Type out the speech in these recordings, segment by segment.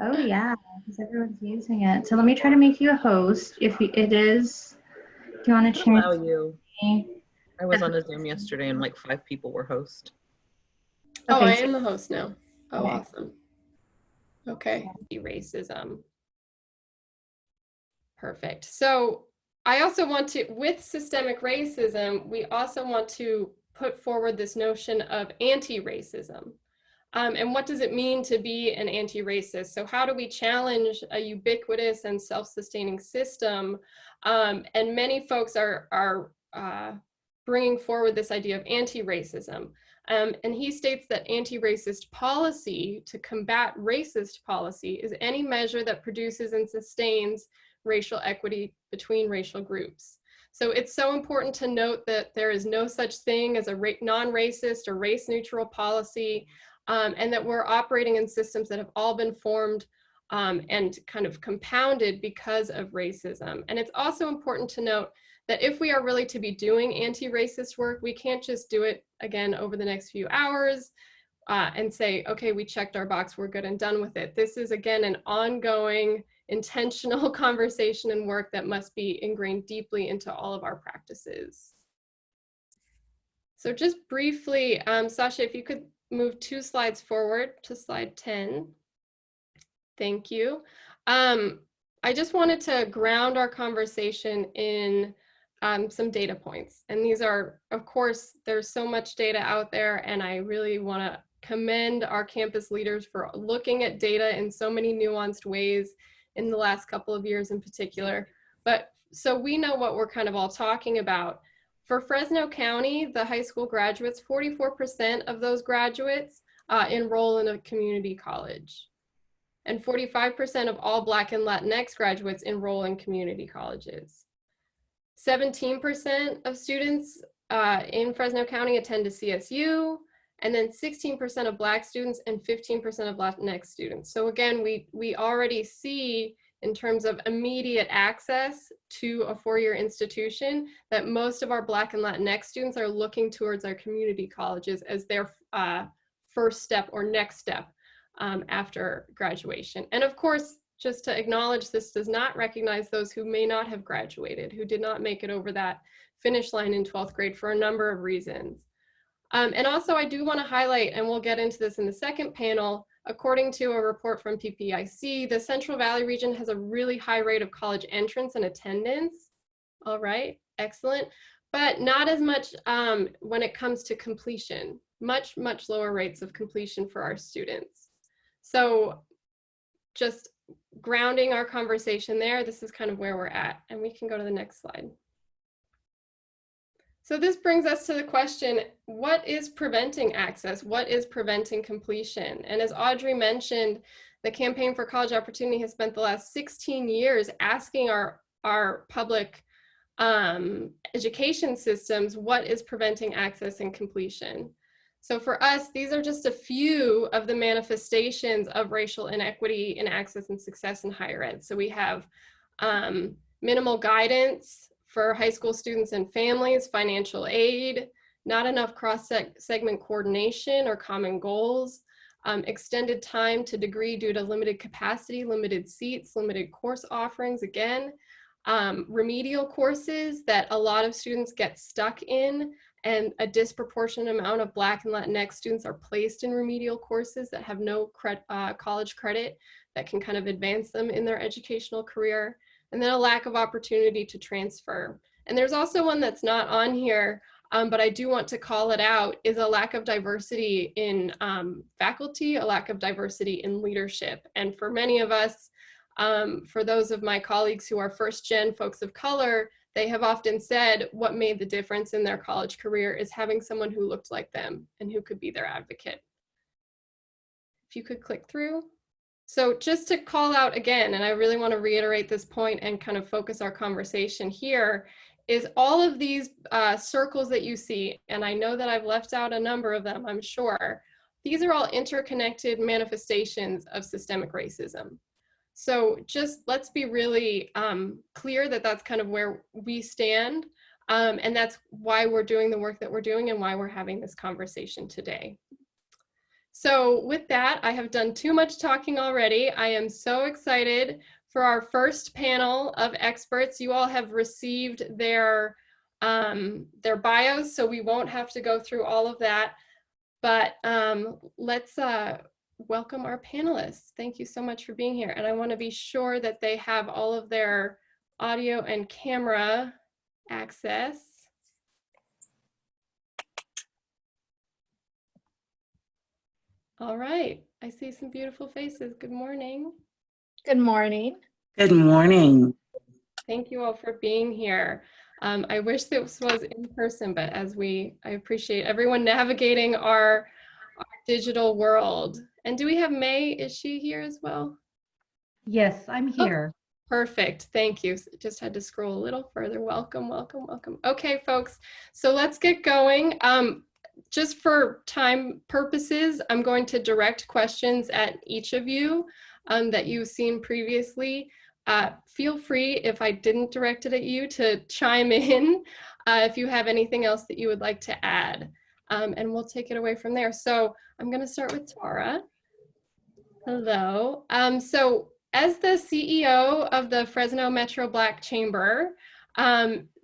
Oh yeah, because everyone's using it. So let me try to make you a host. If it is, do you want to I'll allow chance you. me? I was on a Zoom yesterday and like 5 people were host. Oh, I Okay, so am the host now. Oh, okay. awesome. Okay. Racism. Perfect. So I also want to, with systemic racism, we also want to put forward this notion of anti-racism. And what does it mean to be an anti-racist? So how do we challenge a ubiquitous and self-sustaining system? And many folks are bringing forward this idea of anti-racism. And he states that anti-racist policy to combat racist policy is any measure that produces and sustains racial equity between racial groups. So it's so important to note that there is no such thing as a non-racist or race-neutral policy, and that we're operating in systems that have all been formed and kind of compounded because of racism. And it's also important to note that if we are really to be doing anti-racist work, we can't just do it again over the next few hours and say, okay, we checked our box, we're good and done with it. This is, again, an ongoing, intentional conversation and work that must be ingrained deeply into all of our practices. So just briefly, Sasha, if you could move 2 slides forward to slide 10. Thank you. I just wanted to ground our conversation in some data points. And these are, of course, there's so much data out there, and I really want to commend our campus leaders for looking at data in so many nuanced ways in the last couple of years in particular. But so we know what we're kind of all talking about. For Fresno County, the high school graduates, 44% of those graduates enroll in a community college. And 45% of all Black and Latinx graduates enroll in community colleges. 17% of students in Fresno County attend to CSU, and then 16% of Black students and 15% of Latinx students. So again, we already see, in terms of immediate access to a four-year institution, that most of our Black and Latinx students are looking towards our community colleges as their first step or next step after graduation. And of course, just to acknowledge, this does not recognize those who may not have graduated, who did not make it over that finish line in 12th grade for a number of reasons. And also, I do want to highlight, and we'll get into this in the second panel, according to a report from PPIC, the Central Valley region has a really high rate of college entrance and attendance. All right, excellent. But not as much when it comes to completion, much lower rates of completion for our students. So just grounding our conversation there, this is kind of where we're at, and we can go to the next slide. So this brings us to the question, what is preventing access? What is preventing completion? And as Audrey mentioned, the Campaign for College Opportunity has spent the last 16 years asking our public education systems, what is preventing access and completion? So for us, these are just a few of the manifestations of racial inequity in access and success in higher ed. So we have minimal guidance for high school students and families, financial aid, not enough cross-segment coordination or common goals, extended time to degree due to limited capacity, limited seats, limited course offerings, again, remedial courses that a lot of students get stuck in, and a disproportionate amount of Black and Latinx students are placed in remedial courses that have no college credit that can kind of advance them in their educational career, and then a lack of opportunity to transfer. And there's also one that's not on here, but I do want to call it out, is a lack of diversity in faculty, a lack of diversity in leadership. And for many of us, for those of my colleagues who are first-gen folks of color, they have often said what made the difference in their college career is having someone who looked like them and who could be their advocate. If you could click through. So just to call out again, and I really want to reiterate this point and kind of focus our conversation here, is all of these circles that you see, and I know that I've left out a number of them, I'm sure, these are all interconnected manifestations of systemic racism. So just let's be really clear that that's kind of where we stand, and that's why we're doing the work that we're doing and why we're having this conversation today. So with that, I have done too much talking already. I am so excited for our first panel of experts. You all have received their bios, so we won't have to go through all of that. But let's welcome our panelists. Thank you so much for being here. And I want to be sure that they have all of their audio and camera access. All right, I see some beautiful faces. Good morning. Good morning. Good morning. Thank you all for being here. I wish this was in person, but I appreciate everyone navigating our digital world. And do we have May? Is she here as well? Yes, I'm here. Perfect. Thank you. Just had to scroll a little further. Welcome, welcome, welcome. Okay, folks. So let's get going. Just for time purposes, I'm going to direct questions at each of you that you've seen previously. Feel free, if I didn't direct it at you, to chime in if you have anything else that you would like to add. And we'll take it away from there. So I'm going to start with Tara. Hello. So as the CEO of the Fresno Metro Black Chamber,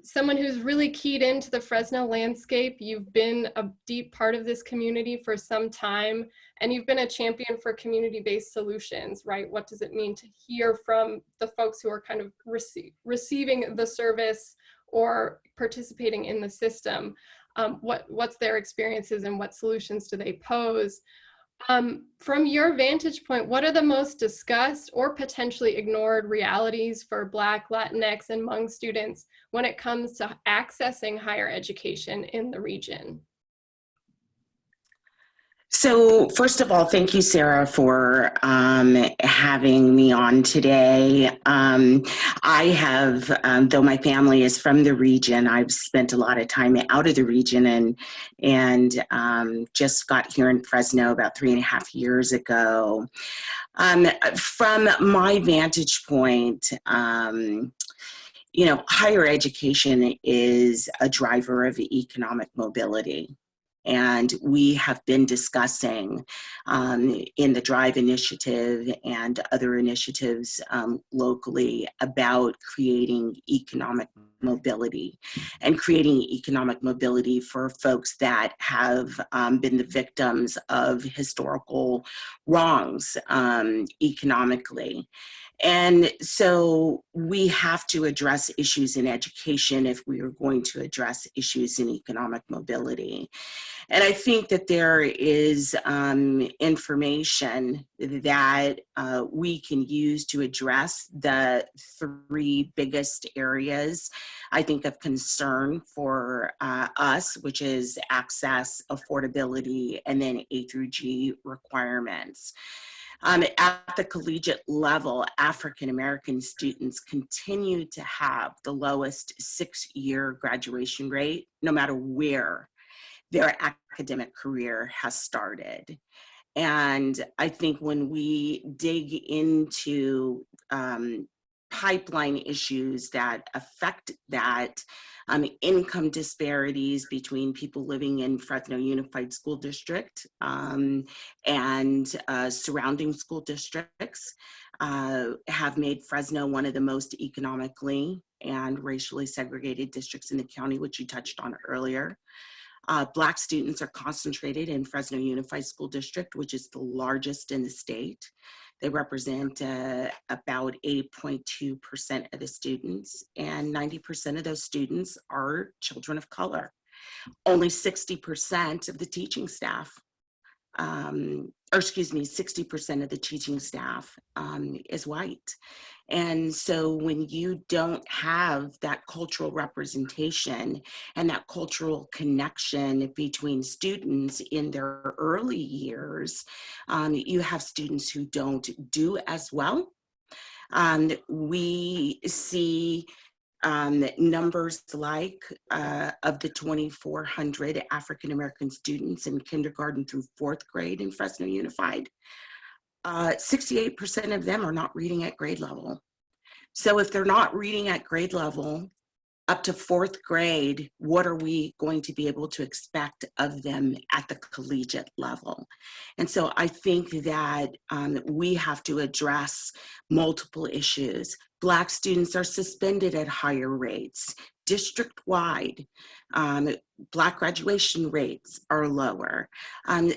someone who's really keyed into the Fresno landscape, you've been a deep part of this community for some time, and you've been a champion for community-based solutions, right? What does it mean to hear from the folks who are kind of receiving the service or participating in the system? What's their experiences and what solutions do they pose? From your vantage point, what are the most discussed or potentially ignored realities for Black, Latinx, and Hmong students when it comes to accessing higher education in the region? So first of all, thank you, Sarah, for having me on today. I have, though my family is from the region, I've spent a lot of time out of the region and just got here in Fresno about 3.5 years ago. From my vantage point, higher education is a driver of economic mobility. And we have been discussing in the DRIVE initiative and other initiatives locally about creating economic mobility and creating economic mobility for folks that have been the victims of historical wrongs economically. And so we have to address issues in education if we are going to address issues in economic mobility. And I think that there is information that we can use to address the 3 biggest areas, I think, of concern for us, which is access, affordability, and then A through G requirements. At the collegiate level, African American students continue to have the lowest 6-year graduation rate, no matter where their academic career has started. And I think when we dig into pipeline issues that affect that, income disparities between people living in Fresno Unified School District and surrounding school districts have made Fresno one of the most economically and racially segregated districts in the county, which you touched on earlier. Black students are concentrated in Fresno Unified School District, which is the largest in the state. They represent about 8.2% of the students, and 90% of those students are children of color. Only 60% of the teaching staff, 60% of the teaching staff is white. And so when you don't have that cultural representation and that cultural connection between students in their early years, you have students who don't do as well. We see numbers like of the 2,400 African American students in kindergarten through 4th grade in Fresno Unified, 68% of them are not reading at grade level. So if they're not reading at grade level, up to fourth grade, what are we going to be able to expect of them at the collegiate level? And so I think that we have to address multiple issues. Black students are suspended at higher rates, district-wide. Black graduation rates are lower.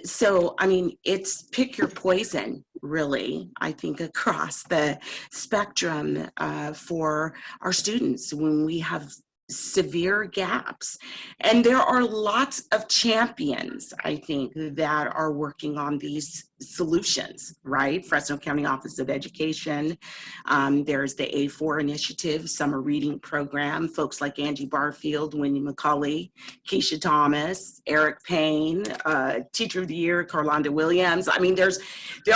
So, I mean, it's pick your poison, really, I think, across the spectrum for our students when we have severe gaps. And there are lots of champions, I think, that are working on these solutions, right? Fresno County Office of Education. There's the A4 initiative, summer reading program, folks like Angie Barfield, Wendy McCulley, Keisha Thomas, Eric Payne, Teacher of the Year, Carlonda Williams. I mean, there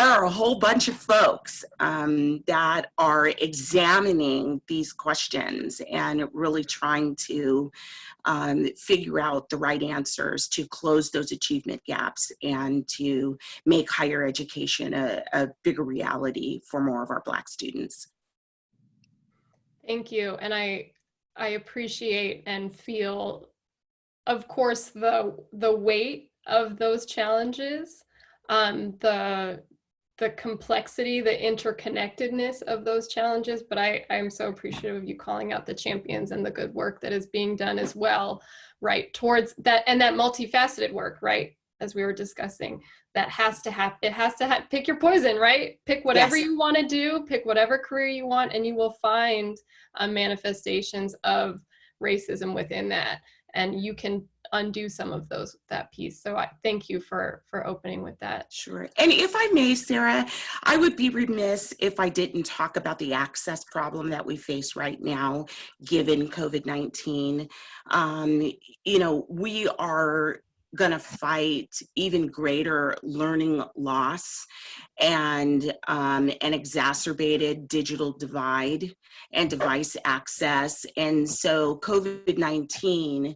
are a whole bunch of folks that are examining these questions and really trying to figure out the right answers to close those achievement gaps and to make higher education a bigger reality for more of our Black students. Thank you. And I appreciate and feel, of course, the weight of those challenges, the complexity, the interconnectedness of those challenges, but I'm so appreciative of you calling out the champions and the good work that is being done as well, right, towards that, and that multifaceted work, right, as we were discussing, that has to happen. It has to pick your poison, right? Pick whatever Yes. you want to do, pick whatever career you want, and you will find manifestations of racism within that, and you can undo some of that piece. So I thank you for opening with that. Sure. And if I may, Sarah, I would be remiss if I didn't talk about the access problem that we face right now, given COVID-19. You know, we are going to fight even greater learning loss and an exacerbated digital divide and device access. And so COVID-19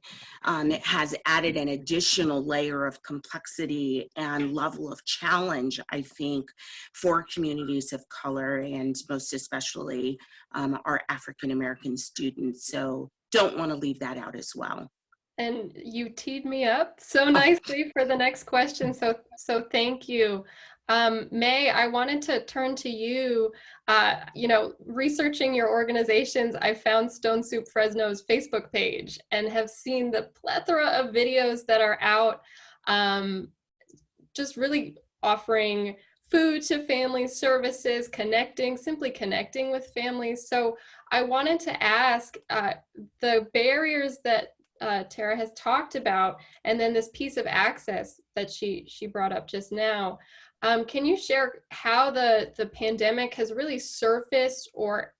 has added an additional layer of complexity and level of challenge, I think, for communities of color and most especially our African-American students. So don't want to leave that out as well. And you teed me up so nicely for the next question. So thank you. May, I wanted to turn to you. You know, researching your organizations, I found Stone Soup Fresno's Facebook page and have seen the plethora of videos that are out, just really offering food to families, services, simply connecting with families. So I wanted to ask the barriers that Tara has talked about, and then this piece of access that she brought up just now. Can you share how the pandemic has really surfaced or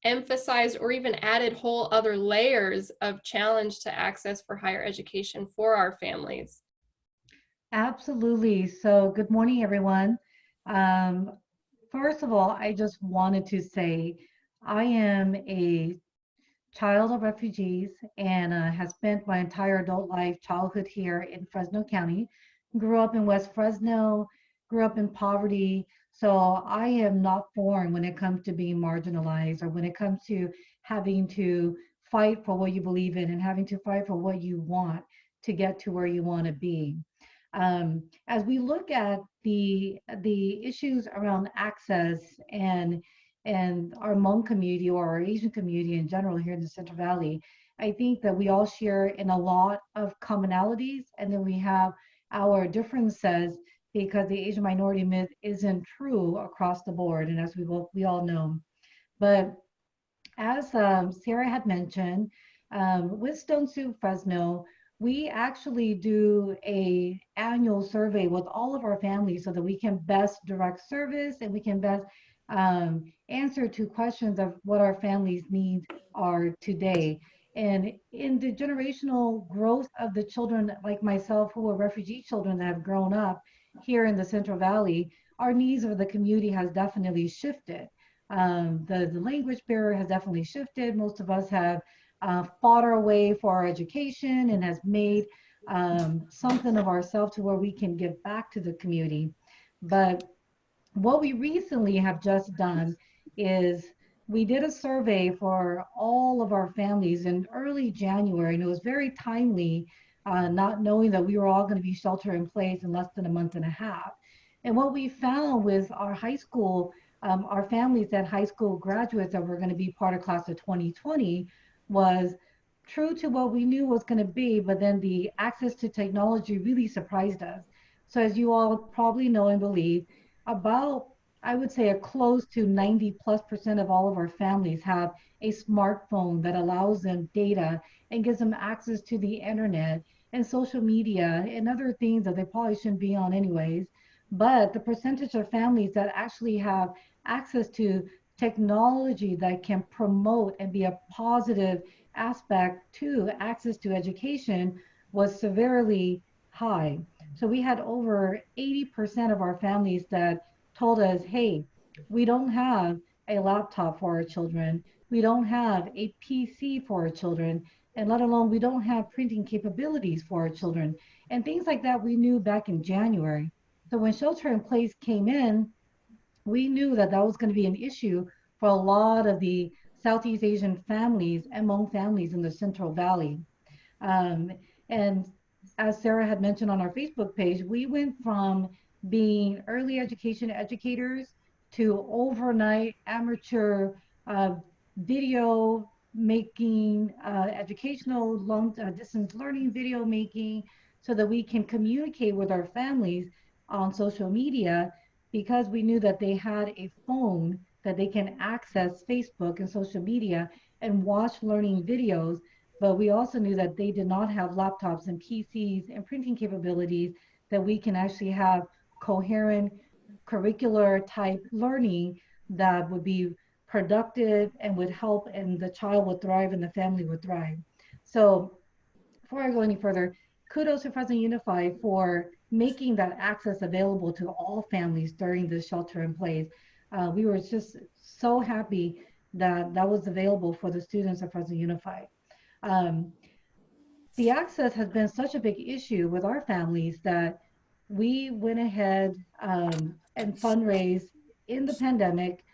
emphasized or even added whole other layers of challenge to access for higher education for our families? Absolutely. So good morning, everyone. First of all, I just wanted to say I am a child of refugees and have spent my entire adult life, childhood here in Fresno County. Grew up in West Fresno, grew up in poverty. So I am not foreign when it comes to being marginalized or when it comes to having to fight for what you believe in and having to fight for what you want to get to where you want to be. As we look at the issues around access and our Hmong community or our Asian community in general here in the Central Valley, I think that we all share in a lot of commonalities, and then we have our differences because the Asian minority myth isn't true across the board, and as we all know. But as Sarah had mentioned, with Stone Soup Fresno, we actually do an annual survey with all of our families so that we can best direct service and we can best answer to questions of what our families' needs are today. And in the generational growth of the children like myself who are refugee children that have grown up here in the Central Valley, our needs of the community has definitely shifted. The language barrier has definitely shifted. Most of us have fought our way for our education and has made something of ourselves to where we can give back to the community. But what we recently have just done is we did a survey for all of our families in early January, and it was very timely, not knowing that we were all going to be shelter in place in less than a month and a half. And what we found with our high school, our families that high school graduates that were going to be part of class of 2020 was true to what we knew was going to be, but then the access to technology really surprised us. So as you all probably know and believe, about I would say a close to 90+% of all of our families have a smartphone that allows them data and gives them access to the internet and social media and other things that they probably shouldn't be on anyways. But the percentage of families that actually have access to technology that can promote and be a positive aspect to access to education was severely high. So we had over 80% of our families that told us, hey, we don't have a laptop for our children. We don't have a PC for our children, and let alone we don't have printing capabilities for our children. And things like that we knew back in January. So when shelter in place came in, we knew that that was going to be an issue for a lot of the Southeast Asian families and Hmong families in the Central Valley. Um, and as Sarah had mentioned on our Facebook page, we went from being early education educators to overnight amateur uh, video making, educational long distance learning video making, so that we can communicate with our families on social media, because we knew that they had a phone that they can access Facebook and social media and watch learning videos. But we also knew that they did not have laptops and PCs and printing capabilities that we can actually have coherent curricular type learning that would be productive and would help, and the child would thrive and the family would thrive. So before I go any further, kudos to Fresno Unified for making that access available to all families during this shelter in place. We were just so happy that that was available for the students of Fresno Unified. Um, the access has been such a big issue with our families that we went ahead and fundraised in the pandemic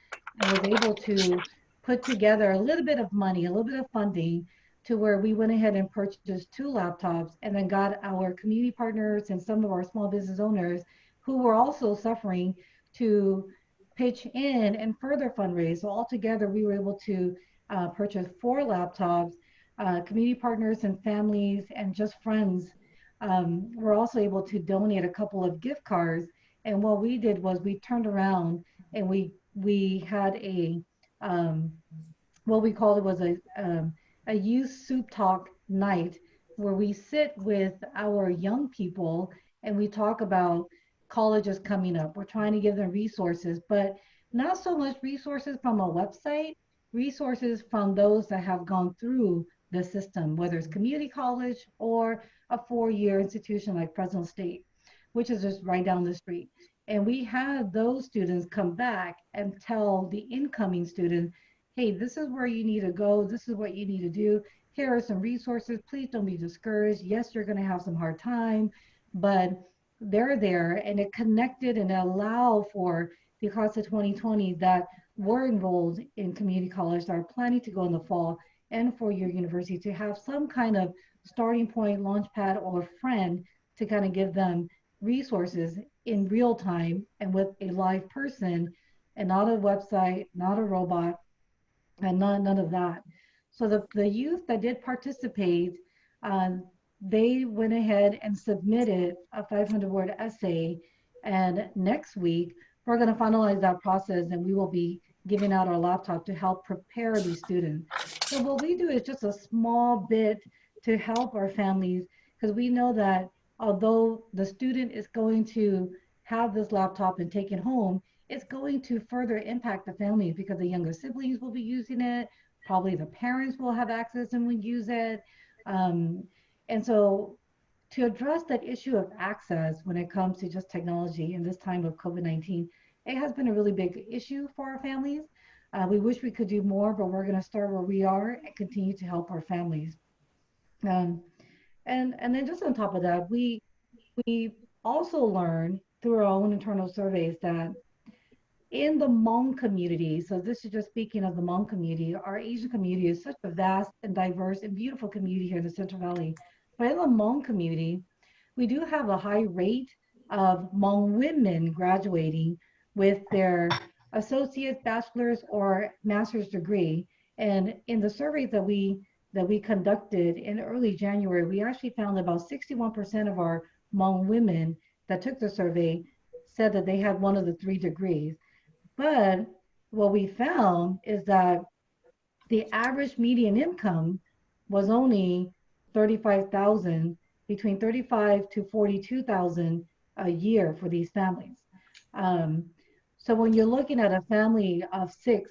and was able to put together a little bit of money, a little bit of funding, to where we went ahead and purchased 2 laptops, and then got our community partners and some of our small business owners who were also suffering to pitch in and further fundraise. So altogether, we were able to purchase 4 laptops. Community partners and families and just friends were also able to donate a couple of gift cards. And what we did was we turned around and we had a um, what we called it was a youth soup talk night, where we sit with our young people and we talk about colleges coming up. We're trying to give them resources, but not so much resources from a website, resources from those that have gone through the system, whether it's community college or a 4-year institution like Fresno State, which is just right down the street. And we had those students come back and tell the incoming students, hey, this is where you need to go. This is what you need to do. Here are some resources. Please don't be discouraged. Yes, you're going to have some hard time, but they're there, and it connected and allowed for the class of 2020 that were enrolled in community college, that are planning to go in the fall, and 4-year university, to have some kind of starting point, launch pad, or friend to kind of give them resources in real time and with a live person, and not a website, not a robot, and none of that. So the youth that did participate, um, they went ahead and submitted a 500-word essay. And next week, we're going to finalize that process, and we will be giving out our laptop to help prepare these students. So what we do is just a small bit to help our families, because we know that although the student is going to have this laptop and take it home, it's going to further impact the families, because the younger siblings will be using it. Probably the parents will have access and will use it. Um, and so to address that issue of access when it comes to just technology in this time of COVID-19, it has been a really big issue for our families. We wish we could do more, but we're going to start where we are and continue to help our families. Um, and then just on top of that, we also learned through our own internal surveys that in the Hmong community, so this is just speaking of the Hmong community, our Asian community is such a vast and diverse and beautiful community here in the Central Valley. But in the Hmong community, we do have a high rate of Hmong women graduating with their associate, bachelor's, or master's degree. And in the surveys that we conducted in early January, we actually found about 61% of our Hmong women that took the survey said that they had one of the 3 degrees. But what we found is that the average median income was only 35,000, between 35 to 42,000 a year for these families. So when you're looking at a family of 6,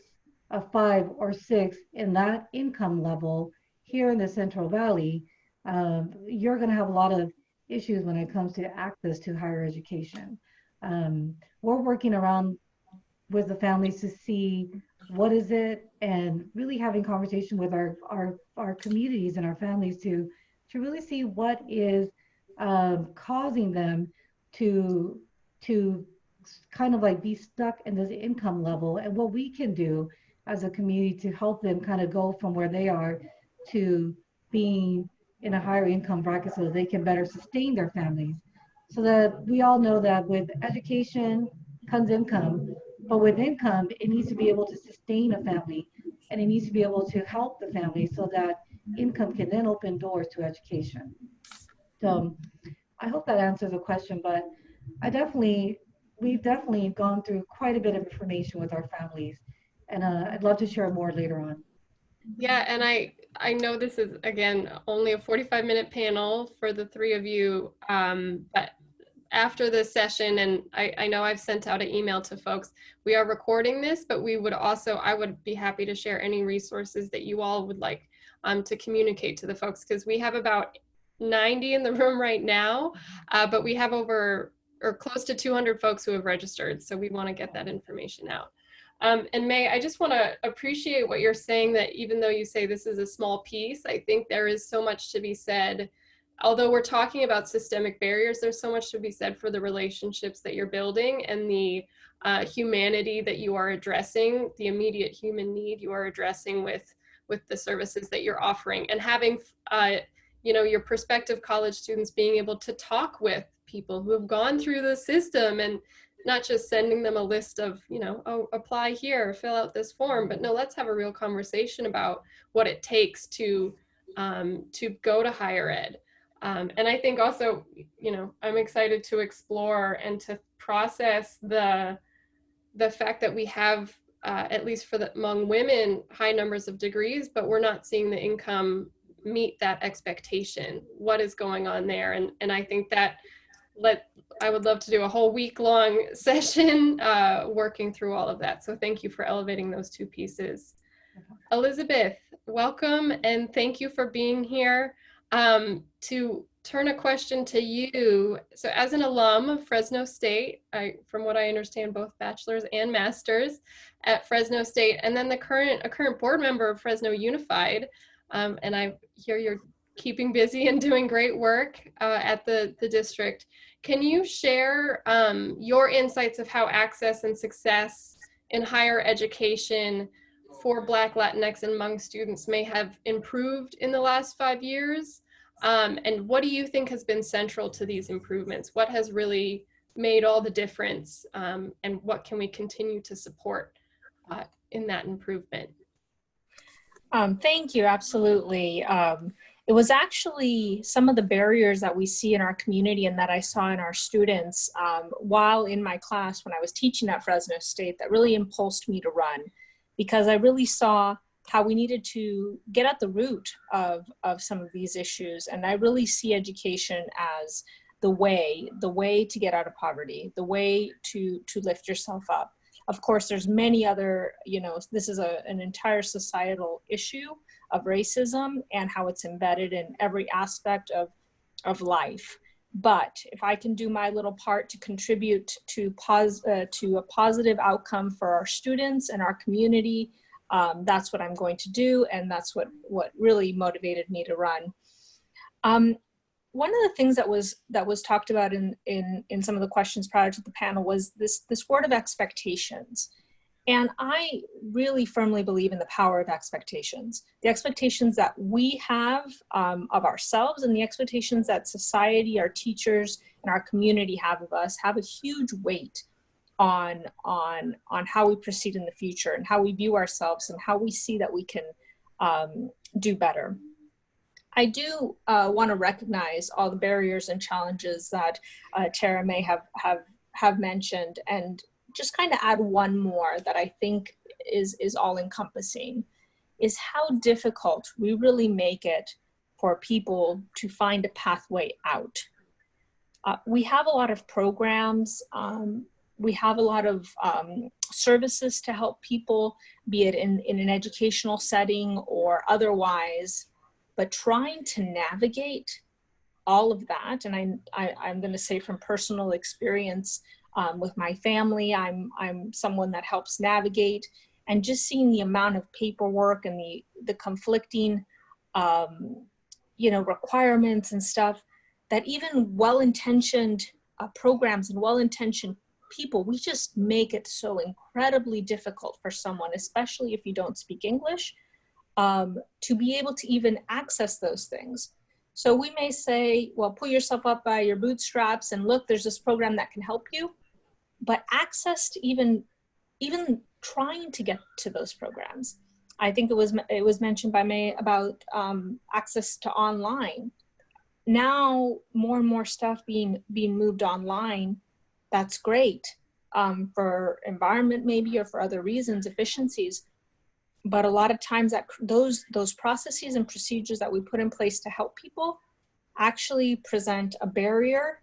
of 5 or 6 in that income level here in the Central Valley, you're going to have a lot of issues when it comes to access to higher education. We're working around with the families to see what is it, and really having conversation with our communities and our families to really see what is causing them to kind of like be stuck in this income level, and what we can do as a community to help them kind of go from where they are to being in a higher income bracket so that they can better sustain their families. So that we all know that with education comes income, but with income, it needs to be able to sustain a family, and it needs to be able to help the family so that income can then open doors to education. So I hope that answers the question, but we've definitely gone through quite a bit of information with our families, and I'd love to share more later on. Yeah, and I know this is, again, only a 45-minute panel for the 3 of you, but after this session, and I know I've sent out an email to folks, we are recording this, but I would be happy to share any resources that you all would like to communicate to the folks, because we have about 90 in the room right now, but we have over or close to 200 folks who have registered, so we want to get that information out. And May, I just want to appreciate what you're saying, that even though you say this is a small piece, I think there is so much to be said. Although we're talking about systemic barriers, there's so much to be said for the relationships that you're building and the humanity that you are addressing, the immediate human need you are addressing with the services that you're offering, and having your prospective college students being able to talk with people who have gone through the system, and not just sending them a list of, oh, apply here, fill out this form, but no, let's have a real conversation about what it takes to go to higher ed. And I think also, I'm excited to explore and to process the fact that we have, at least among women, high numbers of degrees, but we're not seeing the income meet that expectation. What is going on there? And I think that I would love to do a whole week-long session working through all of that. So thank you for elevating those 2 pieces. Elizabeth, welcome, and thank you for being here. To turn a question to you, so as an alum of Fresno State, from what I understand, both bachelor's and master's at Fresno State, and then a current board member of Fresno Unified, and I hear you're keeping busy and doing great work at the district. Can you share your insights of how access and success in higher education for Black, Latinx, and Hmong students may have improved in the last 5 years? And what do you think has been central to these improvements? What has really made all the difference? And what can we continue to support in that improvement? Thank you, absolutely. It was actually some of the barriers that we see in our community and that I saw in our students while in my class when I was teaching at Fresno State that really impulsed me to run, because I really saw how we needed to get at the root of some of these issues. And I really see education as the way to get out of poverty, the way to lift yourself up. Of course, there's many other, this is an entire societal issue of racism and how it's embedded in every aspect of life. But if I can do my little part to contribute to a positive outcome for our students and our community, that's what I'm going to do, and that's what really motivated me to run. one of the things that was talked about in some of the questions prior to the panel was this word of expectations. And I really firmly believe in the power of expectations. The expectations that we have of ourselves and the expectations that society, our teachers, and our community have of us have a huge weight on how we proceed in the future and how we view ourselves and how we see that we can do better. I do want to recognize all the barriers and challenges that Tara may have mentioned, and just kind of add one more that I think is all encompassing, is how difficult we really make it for people to find a pathway out. We have a lot of programs, we have a lot of services to help people, be it in an educational setting or otherwise, but trying to navigate all of that, and I'm going to say from personal experience, with my family, I'm someone that helps navigate, and just seeing the amount of paperwork and the conflicting, requirements and stuff, that even well-intentioned programs and well-intentioned people, we just make it so incredibly difficult for someone, especially if you don't speak English, to be able to even access those things. So we may say, well, pull yourself up by your bootstraps and look, there's this program that can help you. But access to even trying to get to those programs. I think it was mentioned by May about access to online. Now more and more stuff being moved online. That's great for environment maybe, or for other reasons, efficiencies. But a lot of times that those processes and procedures that we put in place to help people actually present a barrier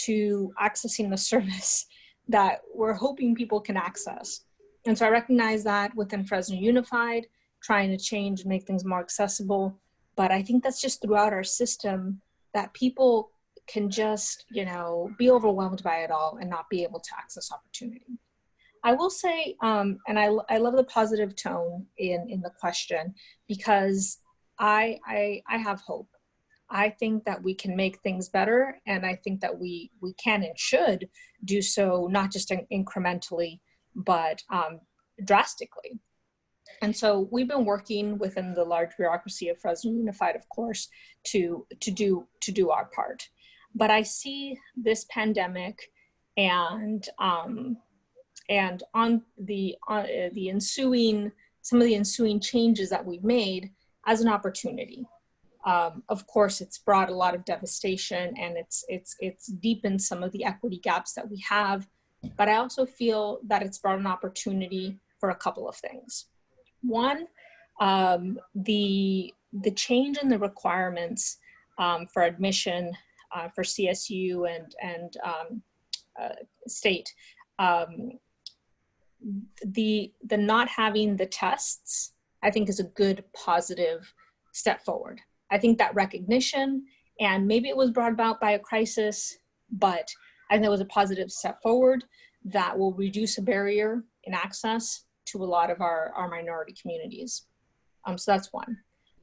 to accessing the service that we're hoping people can access. And so I recognize that within Fresno Unified, trying to change and make things more accessible. But I think that's just throughout our system, that people can just, be overwhelmed by it all and not be able to access opportunity. I will say, and I love the positive tone in the question, because I have hope. I think that we can make things better, and I think that we can and should do so, not just incrementally, but drastically. And so we've been working within the large bureaucracy of Fresno Unified, of course, to do our part. But I see this pandemic and on the ensuing, some of the ensuing changes that we've made as an opportunity. Of course, it's brought a lot of devastation, and it's deepened some of the equity gaps that we have. But I also feel that it's brought an opportunity for a couple of things. One, the change in the requirements for admission for CSU and state, the not having the tests, I think, is a good positive step forward. I think that recognition, and maybe it was brought about by a crisis, but I think that was a positive step forward that will reduce a barrier in access to a lot of our minority communities. So that's one.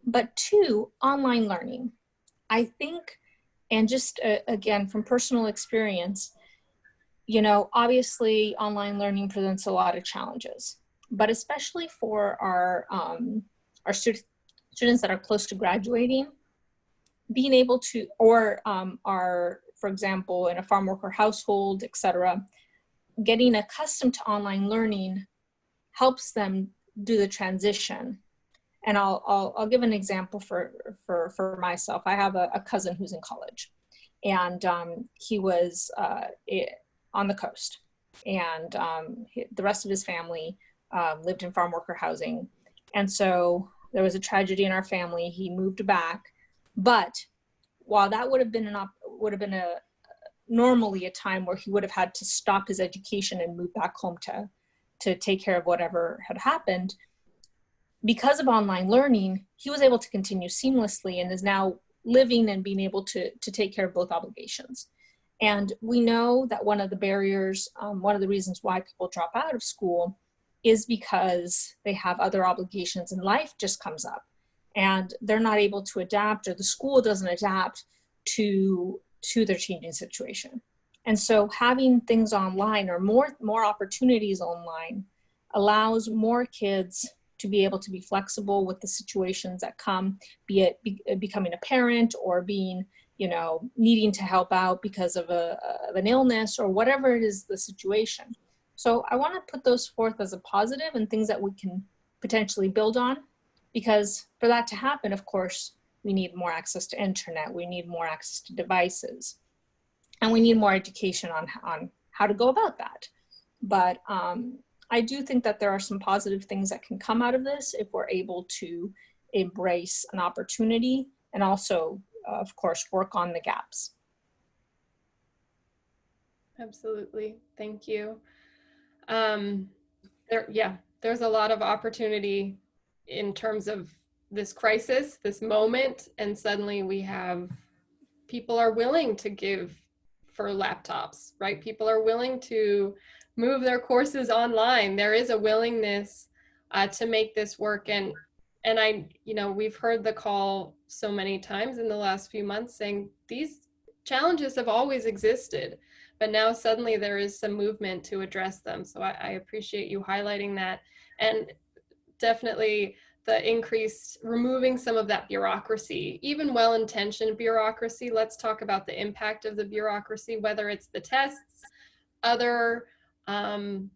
But two, online learning. I think, and just again, from personal experience, obviously online learning presents a lot of challenges, but especially for our students that are close to graduating, being able to, or are, for example, in a farm worker household, etc., getting accustomed to online learning helps them do the transition. And I'll give an example for myself. I have a cousin who's in college, and he was on the coast, and the rest of his family lived in farm worker housing. And so there was a tragedy in our family. He moved back, but while that would have been normally a time where he would have had to stop his education and move back home to take care of whatever had happened, because of online learning, he was able to continue seamlessly and is now living and being able to take care of both obligations. And we know that one of the barriers, one of the reasons why people drop out of school is because they have other obligations and life just comes up and they're not able to adapt, or the school doesn't adapt to their changing situation. And so having things online or more opportunities online allows more kids to be able to be flexible with the situations that come, be it becoming a parent or being, you know, needing to help out because of an illness or whatever it is the situation. So I want to put those forth as a positive and things that we can potentially build on, because for that to happen, of course, we need more access to internet, we need more access to devices, and we need more education on how to go about that. But I do think that there are some positive things that can come out of this if we're able to embrace an opportunity and also, of course, work on the gaps. Absolutely. Thank you. There's a lot of opportunity in terms of this crisis, this moment, and suddenly we have people are willing to give for laptops, right? People are willing to move their courses online. There is a willingness to make this work. And I, you know, we've heard the call so many times in the last few months saying these challenges have always existed, but now suddenly there is some movement to address them. So I appreciate you highlighting that. And definitely the increased removing some of that bureaucracy, even well-intentioned bureaucracy. Let's talk about the impact of the bureaucracy, whether it's the tests, other kind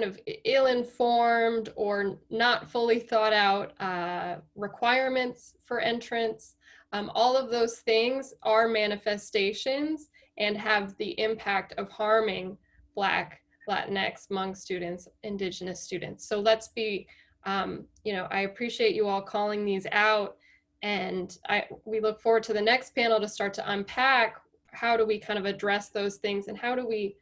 of ill-informed or not fully thought out requirements for entrance. All of those things are manifestations and have the impact of harming Black, Latinx, Hmong students, Indigenous students. So let's be, you know, I appreciate you all calling these out, and we look forward to the next panel to start to unpack how do we kind of address those things and how do we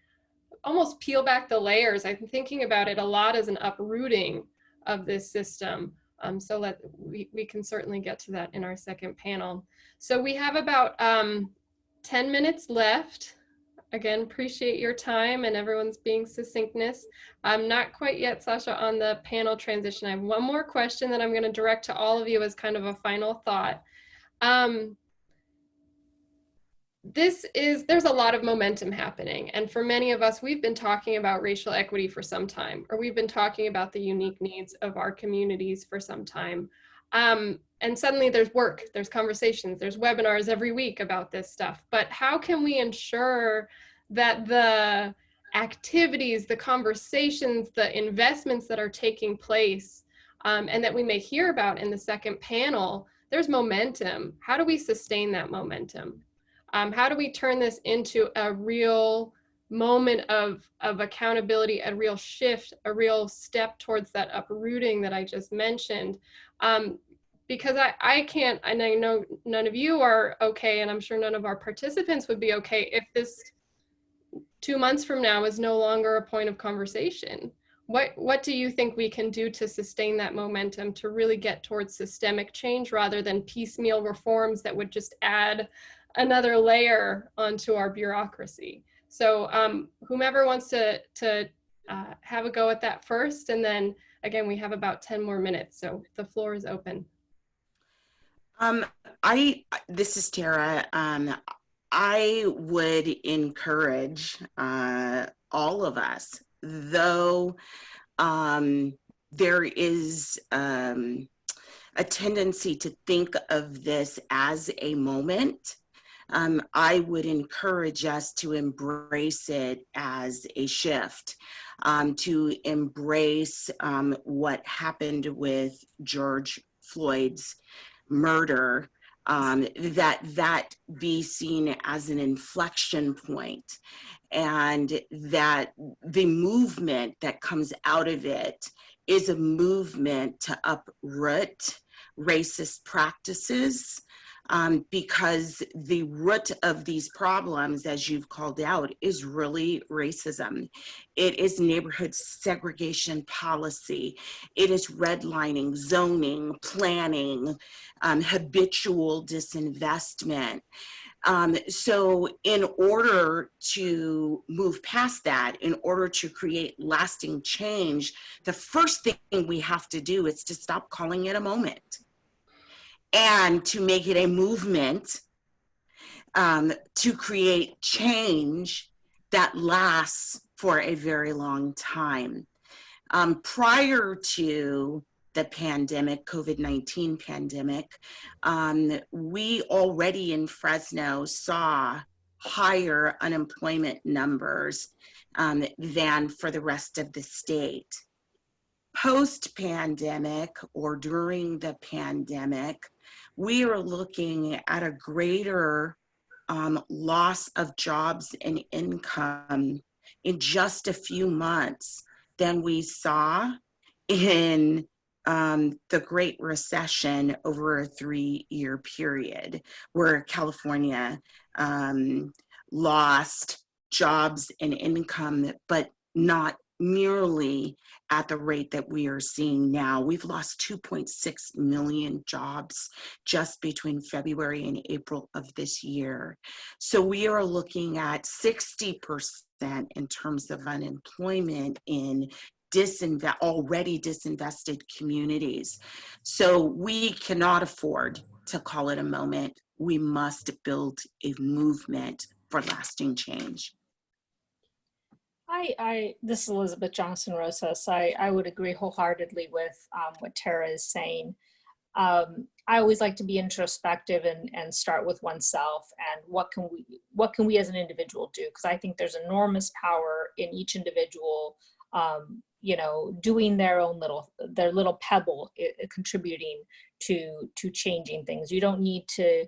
almost peel back the layers. I'm thinking about it a lot as an uprooting of this system. So we can certainly get to that in our second panel. So we have about 10 minutes left. Again, appreciate your time and everyone's being succinctness. I'm not quite yet, Sasha, on the panel transition. I have one more question that I'm going to direct to all of you as kind of a final thought. There's a lot of momentum happening. And for many of us, we've been talking about racial equity for some time, or we've been talking about the unique needs of our communities for some time. And suddenly there's work, there's conversations, there's webinars every week about this stuff. But how can we ensure that the activities, the conversations, the investments that are taking place, and that we may hear about in the second panel, there's momentum. How do we sustain that momentum? How do we turn this into a real moment of accountability, a real shift, a real step towards that uprooting that I just mentioned? Because I can't, and I know none of you are okay, and I'm sure none of our participants would be okay if this 2 months from now is no longer a point of conversation. What do you think we can do to sustain that momentum to really get towards systemic change rather than piecemeal reforms that would just add another layer onto our bureaucracy? So whomever wants to have a go at that first, and then again, we have about 10 more minutes, so the floor is open. This is Tara. I would encourage all of us, though there is a tendency to think of this as a moment, I would encourage us to embrace it as a shift, to embrace what happened with George Floyd's murder, that be seen as an inflection point, and that the movement that comes out of it is a movement to uproot racist practices, because the root of these problems, as you've called out, is really racism. It is neighborhood segregation policy. It is redlining, zoning, planning, habitual disinvestment. So in order to move past that, in order to create lasting change, the first thing we have to do is to stop calling it a moment and to make it a movement to create change that lasts for a very long time. Prior to the pandemic, COVID-19 pandemic, we already in Fresno saw higher unemployment numbers than for the rest of the state. Post-pandemic or during the pandemic, we are looking at a greater loss of jobs and income in just a few months than we saw in the Great Recession over a 3-year period, where California lost jobs and income, but not nearly at the rate that we are seeing now. We've lost 2.6 million jobs just between February and April of this year. So we are looking at 60% in terms of unemployment in already disinvested communities. So we cannot afford to call it a moment. We must build a movement for lasting change. This is Elizabeth Johnson Rosas. I would agree wholeheartedly with what Tara is saying. I always like to be introspective and start with oneself and what can we as an individual do? Because I think there's enormous power in each individual, doing their little pebble, contributing to changing things. You don't need to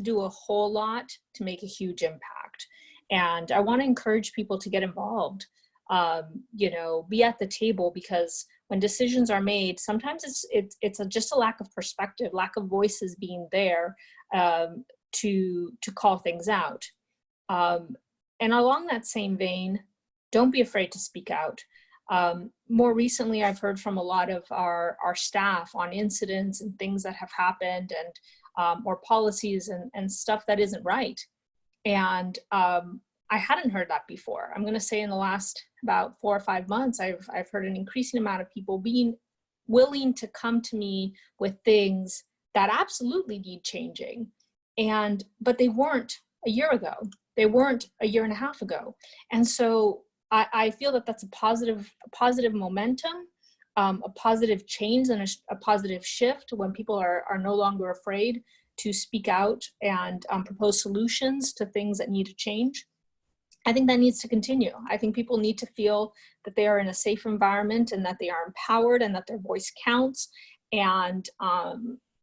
do a whole lot to make a huge impact. And I want to encourage people to get involved, be at the table, because when decisions are made, sometimes it's just a lack of perspective, lack of voices being there to call things out. And along that same vein, don't be afraid to speak out. More recently, I've heard from a lot of our staff on incidents and things that have happened and or policies and stuff that isn't right. And I hadn't heard that before. I'm going to say in the last about 4 or 5 months, I've heard an increasing amount of people being willing to come to me with things that absolutely need changing. But they weren't a year ago. They weren't a year and a half ago. And so I feel that that's a positive momentum, a positive change and a positive shift when people are no longer afraid to speak out and propose solutions to things that need to change. I think that needs to continue. I think people need to feel that they are in a safe environment and that they are empowered and that their voice counts, and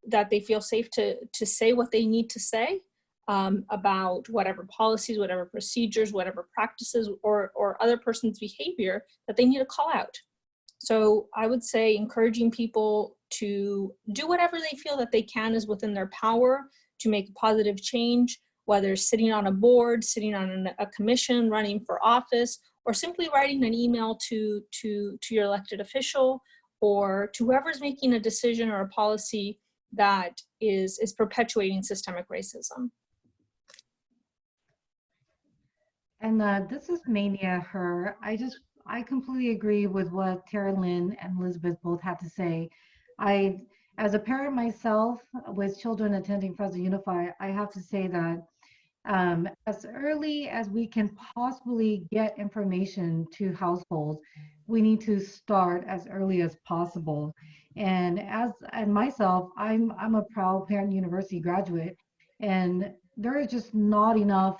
that they feel safe to say what they need to say about whatever policies, whatever procedures, whatever practices or other person's behavior that they need to call out. So I would say encouraging people to do whatever they feel that they can is within their power to make a positive change, whether sitting on a board, sitting on a commission, running for office, or simply writing an email to your elected official or to whoever's making a decision or a policy that is perpetuating systemic racism. And this is Mania Her. I completely agree with what Tara Lynn and Elizabeth both had to say. As a parent myself with children attending Fresno Unified, I have to say that as early as we can possibly get information to households, we need to start as early as possible. And myself, I'm a proud Parent University graduate, and there is just not enough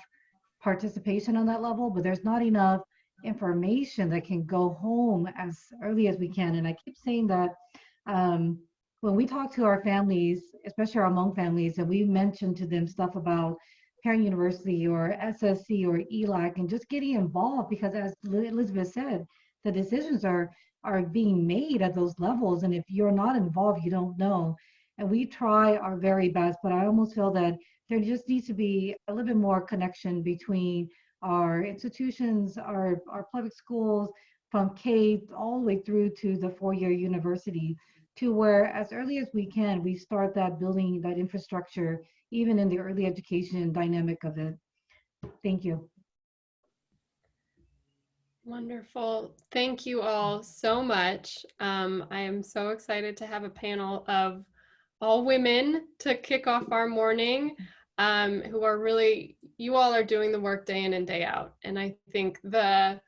participation on that level, but there's not enough information that can go home as early as we can. And I keep saying that when we talk to our families, especially our Hmong families, and we mention to them stuff about Parent University or SSC or ELAC, and just getting involved, because as Elizabeth said, the decisions are being made at those levels, and if you're not involved, you don't know. And we try our very best, but I almost feel that there just needs to be a little bit more connection between our institutions, our public schools, from K all the way through to the 4-year university, to where as early as we can, we start that building, that infrastructure, even in the early education dynamic of it. Thank you. Wonderful. Thank you all so much. I am so excited to have a panel of all women to kick off our morning. who are really, you all are doing the work day in and day out. And I think the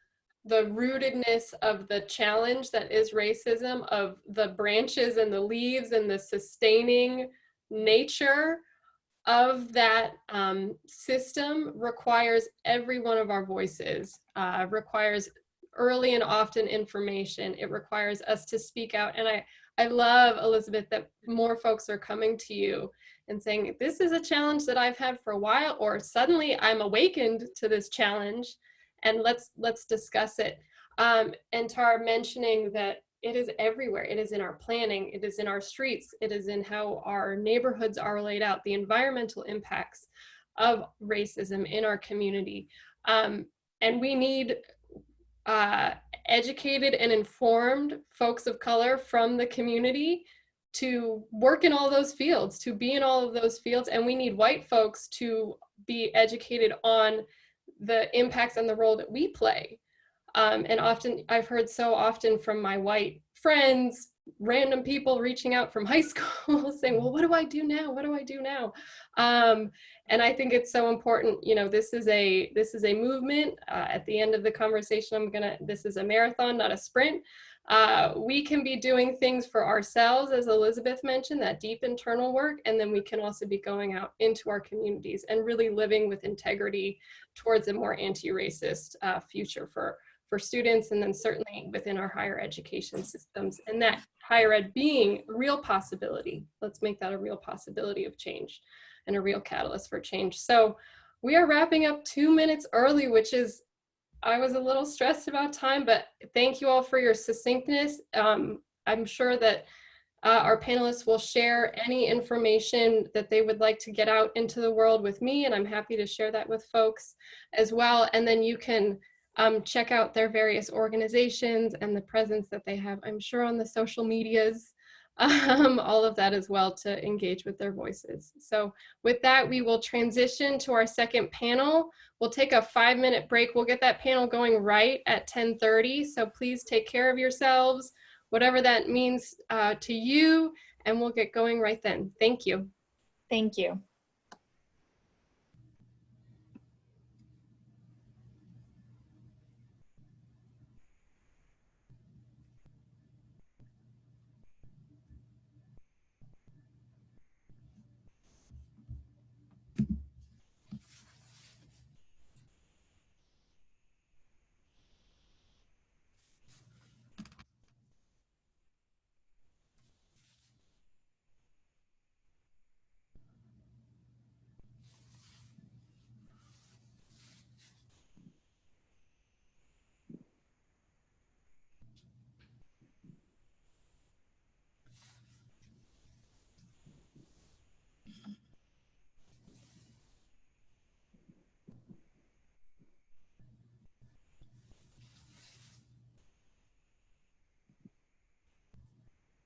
rootedness of the challenge that is racism, of the branches and the leaves and the sustaining nature of that system requires every one of our voices, requires early and often information. It requires us to speak out. And I love, Elizabeth, that more folks are coming to you and saying, this is a challenge that I've had for a while, or suddenly I'm awakened to this challenge, and let's discuss it. And Tara mentioning that it is everywhere. It is in our planning. It is in our streets. It is in how our neighborhoods are laid out, the environmental impacts of racism in our community. And we need educated and informed folks of color from the community to work in all those fields, to be in all of those fields. And we need white folks to be educated on the impacts and the role that we play. And often, I've heard so often from my white friends, random people reaching out from high school saying, well, what do I do now? What do I do now? And I think it's so important. You know, this is a movement. At the end of the conversation, this is a marathon, not a sprint. We can be doing things for ourselves, as Elizabeth mentioned, that deep internal work, and then we can also be going out into our communities and really living with integrity towards a more anti-racist future for students, and then certainly within our higher education systems, and that higher ed being a real possibility. Let's make that a real possibility of change and a real catalyst for change. So we are wrapping up 2 minutes early, which is, I was a little stressed about time, but thank you all for your succinctness. I'm sure that our panelists will share any information that they would like to get out into the world with me, and I'm happy to share that with folks as well. And then you can check out their various organizations and the presence that they have, I'm sure, on the social medias, all of that as well, to engage with their voices. So with that, we will transition to our second panel. We'll take a 5-minute break. We'll get that panel going right at 10:30. So please take care of yourselves, whatever that means to you, and we'll get going right then. Thank you. Thank you.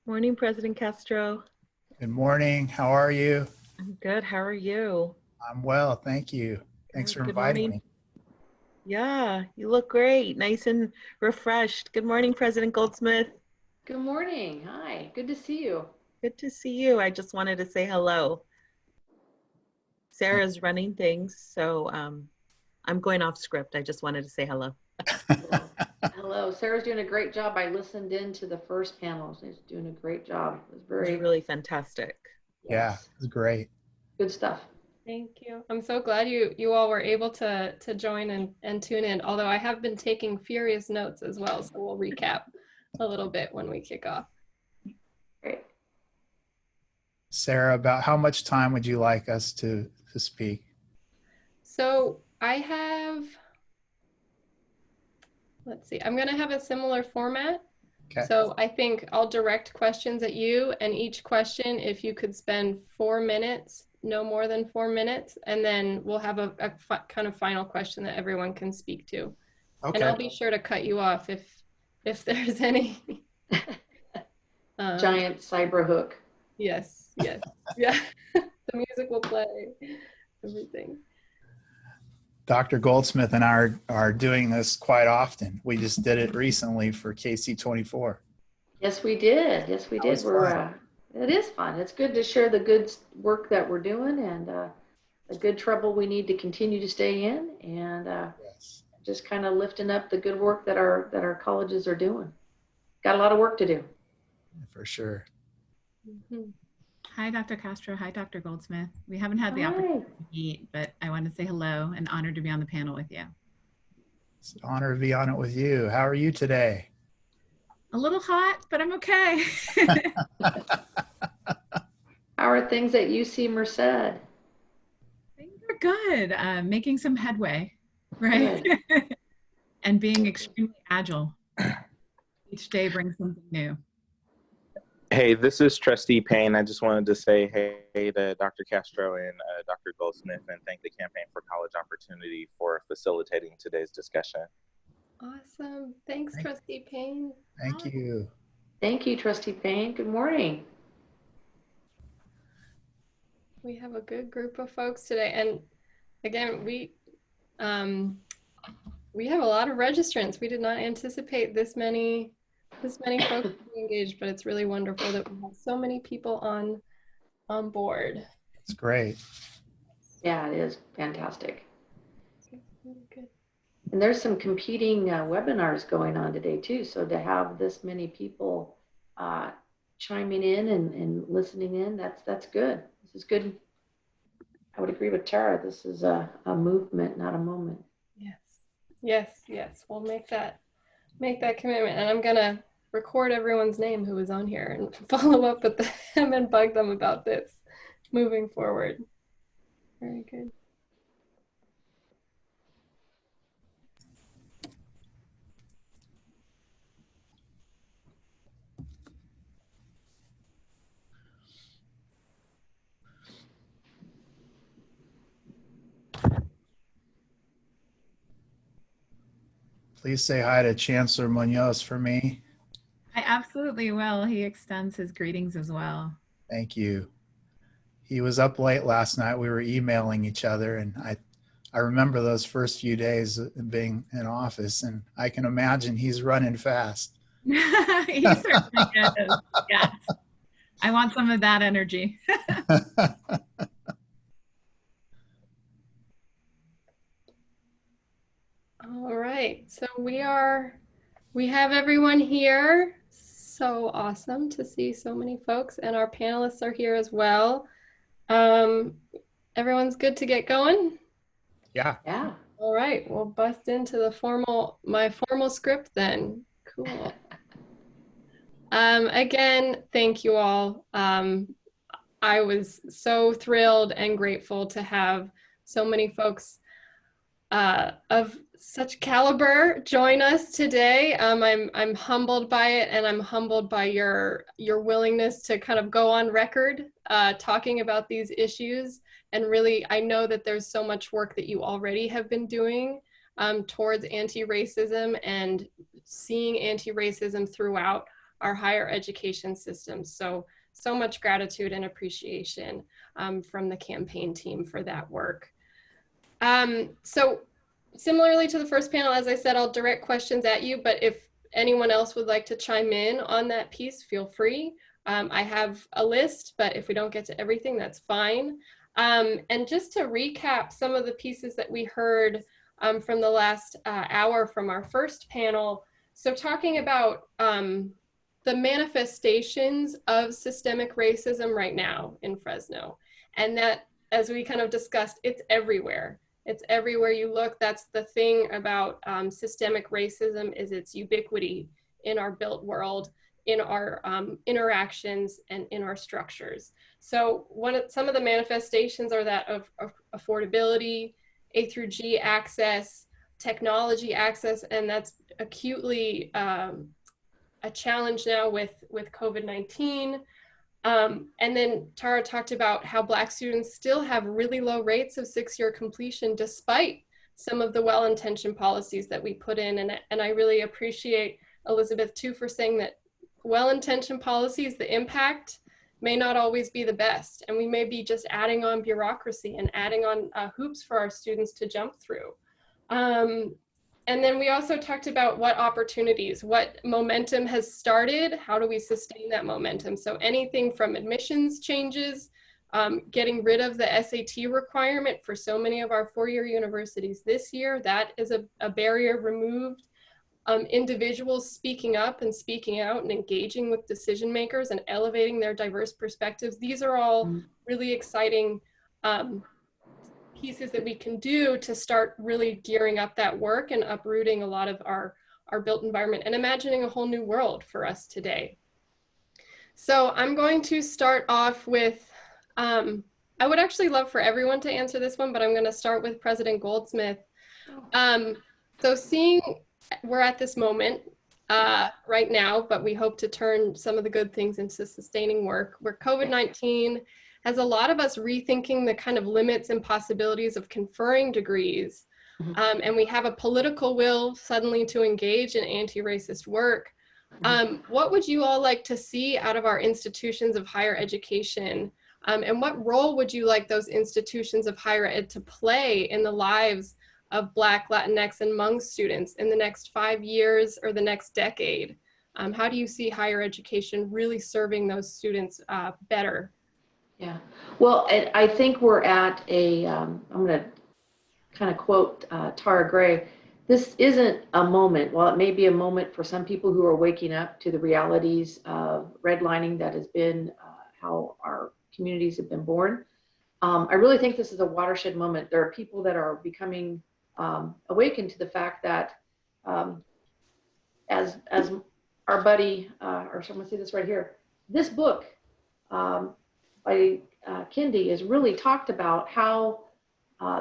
Morning, President Castro. Good morning. How are you? I'm good. How are you? I'm well, thank you. Thanks for Good inviting morning. me. Yeah, you look great. Nice and refreshed. Good morning, President Goldsmith. Good morning. Hi. Good to see you. Good to see you. I just wanted to say hello. Sarah's running things, so I'm going off script. I just wanted to say hello. Hello. Sarah's doing a great job. I listened in to the first panel. She's doing a great job. It was very, really fantastic. Yeah, yes, it's great. good stuff. Thank you. I'm so glad you all were able to join and tune in, although I have been taking furious notes as well, so we'll recap a little bit when we kick off. Great. Sarah, about how much time would you like us to speak? So I have, let's see, I'm going to have a similar format. Okay. So I think I'll direct questions at you, and each question, if you could spend 4 minutes, no more than 4 minutes, and then we'll have a kind of final question that everyone can speak to. Okay. And I'll be sure to cut you off if there's any. Giant cyber hook. Yes, yes, yeah. The music will play, everything. Dr. Goldsmith and I are doing this quite often. We just did it recently for KC24. Yes, we did. Yes, we That did. was fun. It is fun. It's good to share the good work that we're doing, and the good trouble we need to continue to stay in, and Yes. just kind of lifting up the good work that our colleges are doing. Got a lot of work to do. For sure. Mhm. Hi, Dr. Castro. Hi, Dr. Goldsmith. We haven't had the Hi. opportunity to meet, but I want to say hello and honored to be on the panel with you. It's an honor to be on it with you. How are you today? A little hot, but I'm okay. How are things at UC Merced? Things are good. Making some headway, right? And being extremely agile. Each day brings something new. Hey, this is Trustee Payne. I just wanted to say hey to Dr. Castro and Dr. Goldsmith, and thank the Campaign for College Opportunity for facilitating today's discussion. Awesome. Thanks, Trustee Payne. Thank you. Thank you, Trustee Payne. Good morning. We have a good group of folks today. And again, we have a lot of registrants. We did not anticipate this many folks to be engaged, but it's really wonderful that we have so many people on board. It's great. Yeah, it is fantastic. Really good. And there's some competing webinars going on today too. So to have this many people chiming in and listening in, that's good. This is good. I would agree with Tara. This is a movement, not a moment. Yes. Yes, yes. We'll make that commitment. And I'm gonna record everyone's name who was on here and follow up with them and bug them about this moving forward. Very good. Please say hi to Chancellor Munoz for me. I absolutely will. He extends his greetings as well. Thank you. He was up late last night. We were emailing each other, and I remember those first few days of being in office, and I can imagine he's running fast. He certainly is. Yes. I want some of that energy. All right, so we have everyone here. So awesome to see so many folks, and our panelists are here as well. Everyone's good to get going? Yeah. Yeah. All right, we'll bust into my formal script then. Cool. Again, thank you all. I was so thrilled and grateful to have so many folks of such caliber join us today. I'm humbled by it, and I'm humbled by your willingness to kind of go on record talking about these issues. And really, I know that there's so much work that you already have been doing towards anti-racism and seeing anti-racism throughout our higher education system. So much gratitude and appreciation from the campaign team for that work. So similarly to the first panel, as I said, I'll direct questions at you, but if anyone else would like to chime in on that piece, feel free. I have a list, but if we don't get to everything, that's fine. And just to recap some of the pieces that we heard from the last hour from our first panel. So talking about the manifestations of systemic racism right now in Fresno. And that, as we kind of discussed, it's everywhere. It's everywhere you look. That's the thing about systemic racism, is its ubiquity in our built world, in our interactions, and in our structures. So some of the manifestations are that of affordability, A through G access, technology access, and that's acutely a challenge now with COVID-19. And then Tara talked about how Black students still have really low rates of 6-year completion despite some of the well-intentioned policies that we put in. And I really appreciate Elizabeth too for saying that well-intentioned policies, the impact may not always be the best. And we may be just adding on bureaucracy and adding on hoops for our students to jump through. And then we also talked about what opportunities, what momentum has started, how do we sustain that momentum? So anything from admissions changes getting rid of the SAT requirement for so many of our four-year universities this year. That is a barrier removed. Individuals speaking up and speaking out and engaging with decision makers and elevating their diverse perspectives. These are all really exciting pieces that we can do to start really gearing up that work and uprooting a lot of our built environment and imagining a whole new world for us today. So I'm going to start off with, I would actually love for everyone to answer this one, but I'm going to start with President Goldsmith. So seeing we're at this moment right now, but we hope to turn some of the good things into sustaining work, where COVID-19 has a lot of us rethinking the kind of limits and possibilities of conferring degrees. And we have a political will suddenly to engage in anti-racist work. What would you all like to see out of our institutions of higher education? And what role would you like those institutions of higher ed to play in the lives of Black, Latinx, and Hmong students in the next 5 years or the next decade? How do you see higher education really serving those students better? Yeah, well, I think we're at a, I'm going to kind of quote Tara Gray, this isn't a moment, while it may be a moment for some people who are waking up to the realities of redlining that has been how our communities have been born. I really think this is a watershed moment. There are people that are becoming awakened to the fact that as our buddy, or someone say this right here, this book by Kendi has really talked about how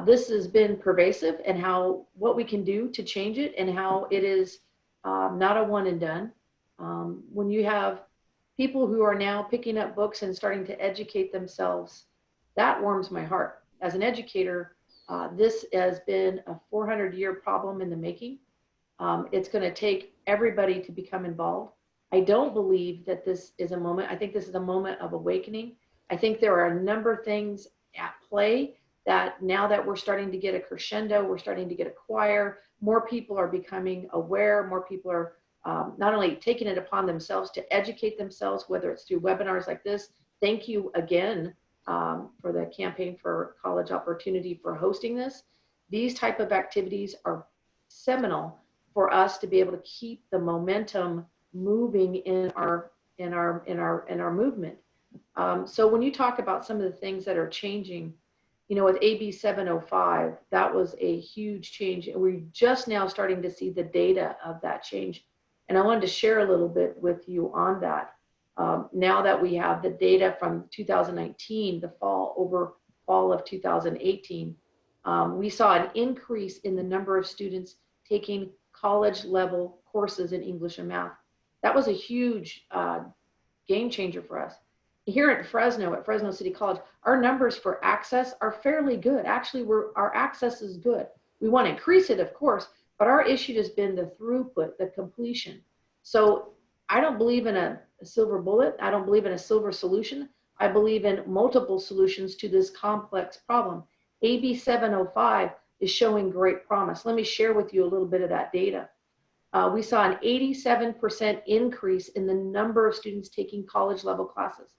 this has been pervasive and how what we can do to change it and how it is not a one and done. When you have people who are now picking up books and starting to educate themselves, that warms my heart. As an educator, this has been a 400-year problem in the making. It's going to take everybody to become involved. I don't believe that this is a moment. I think this is a moment of awakening. I think there are a number of things at play that now that we're starting to get a crescendo, we're starting to get a choir, more people are becoming aware, more people are not only taking it upon themselves to educate themselves, whether it's through webinars like this. Thank you again for the Campaign for College Opportunity for hosting this. These type of activities are seminal for us to be able to keep the momentum moving in our movement. So when you talk about some of the things that are changing, you know, with AB 705, that was a huge change. And we're just now starting to see the data of that change. And I wanted to share a little bit with you on that. Now that we have the data from 2019, the fall of 2018, we saw an increase in the number of students taking college level courses in English and math. That was a huge game changer for us. Here at Fresno City College, our numbers for access are fairly good. Actually, our access is good. We want to increase it, of course, but our issue has been the throughput, the completion. So I don't believe in a silver bullet. I don't believe in a silver solution. I believe in multiple solutions to this complex problem. AB 705 is showing great promise. Let me share with you a little bit of that data. We saw an 87% increase in the number of students taking college level classes.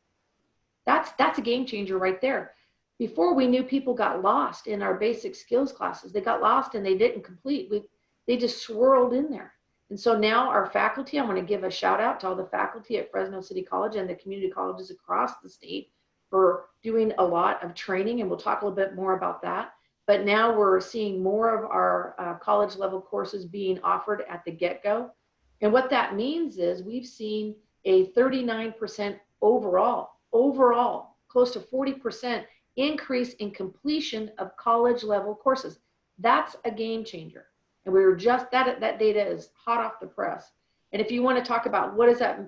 That's a game changer right there. Before, we knew people got lost in our basic skills classes. They got lost and they didn't complete. They just swirled in there. And so now our faculty, I want to give a shout out to all the faculty at Fresno City College and the community colleges across the state for doing a lot of training. And we'll talk a little bit more about that. But now we're seeing more of our college level courses being offered at the get-go. And what that means is we've seen a 39% overall, close to 40% increase in completion of college level courses. That's a game changer. And we were just, that data is hot off the press. And if you want to talk about what does that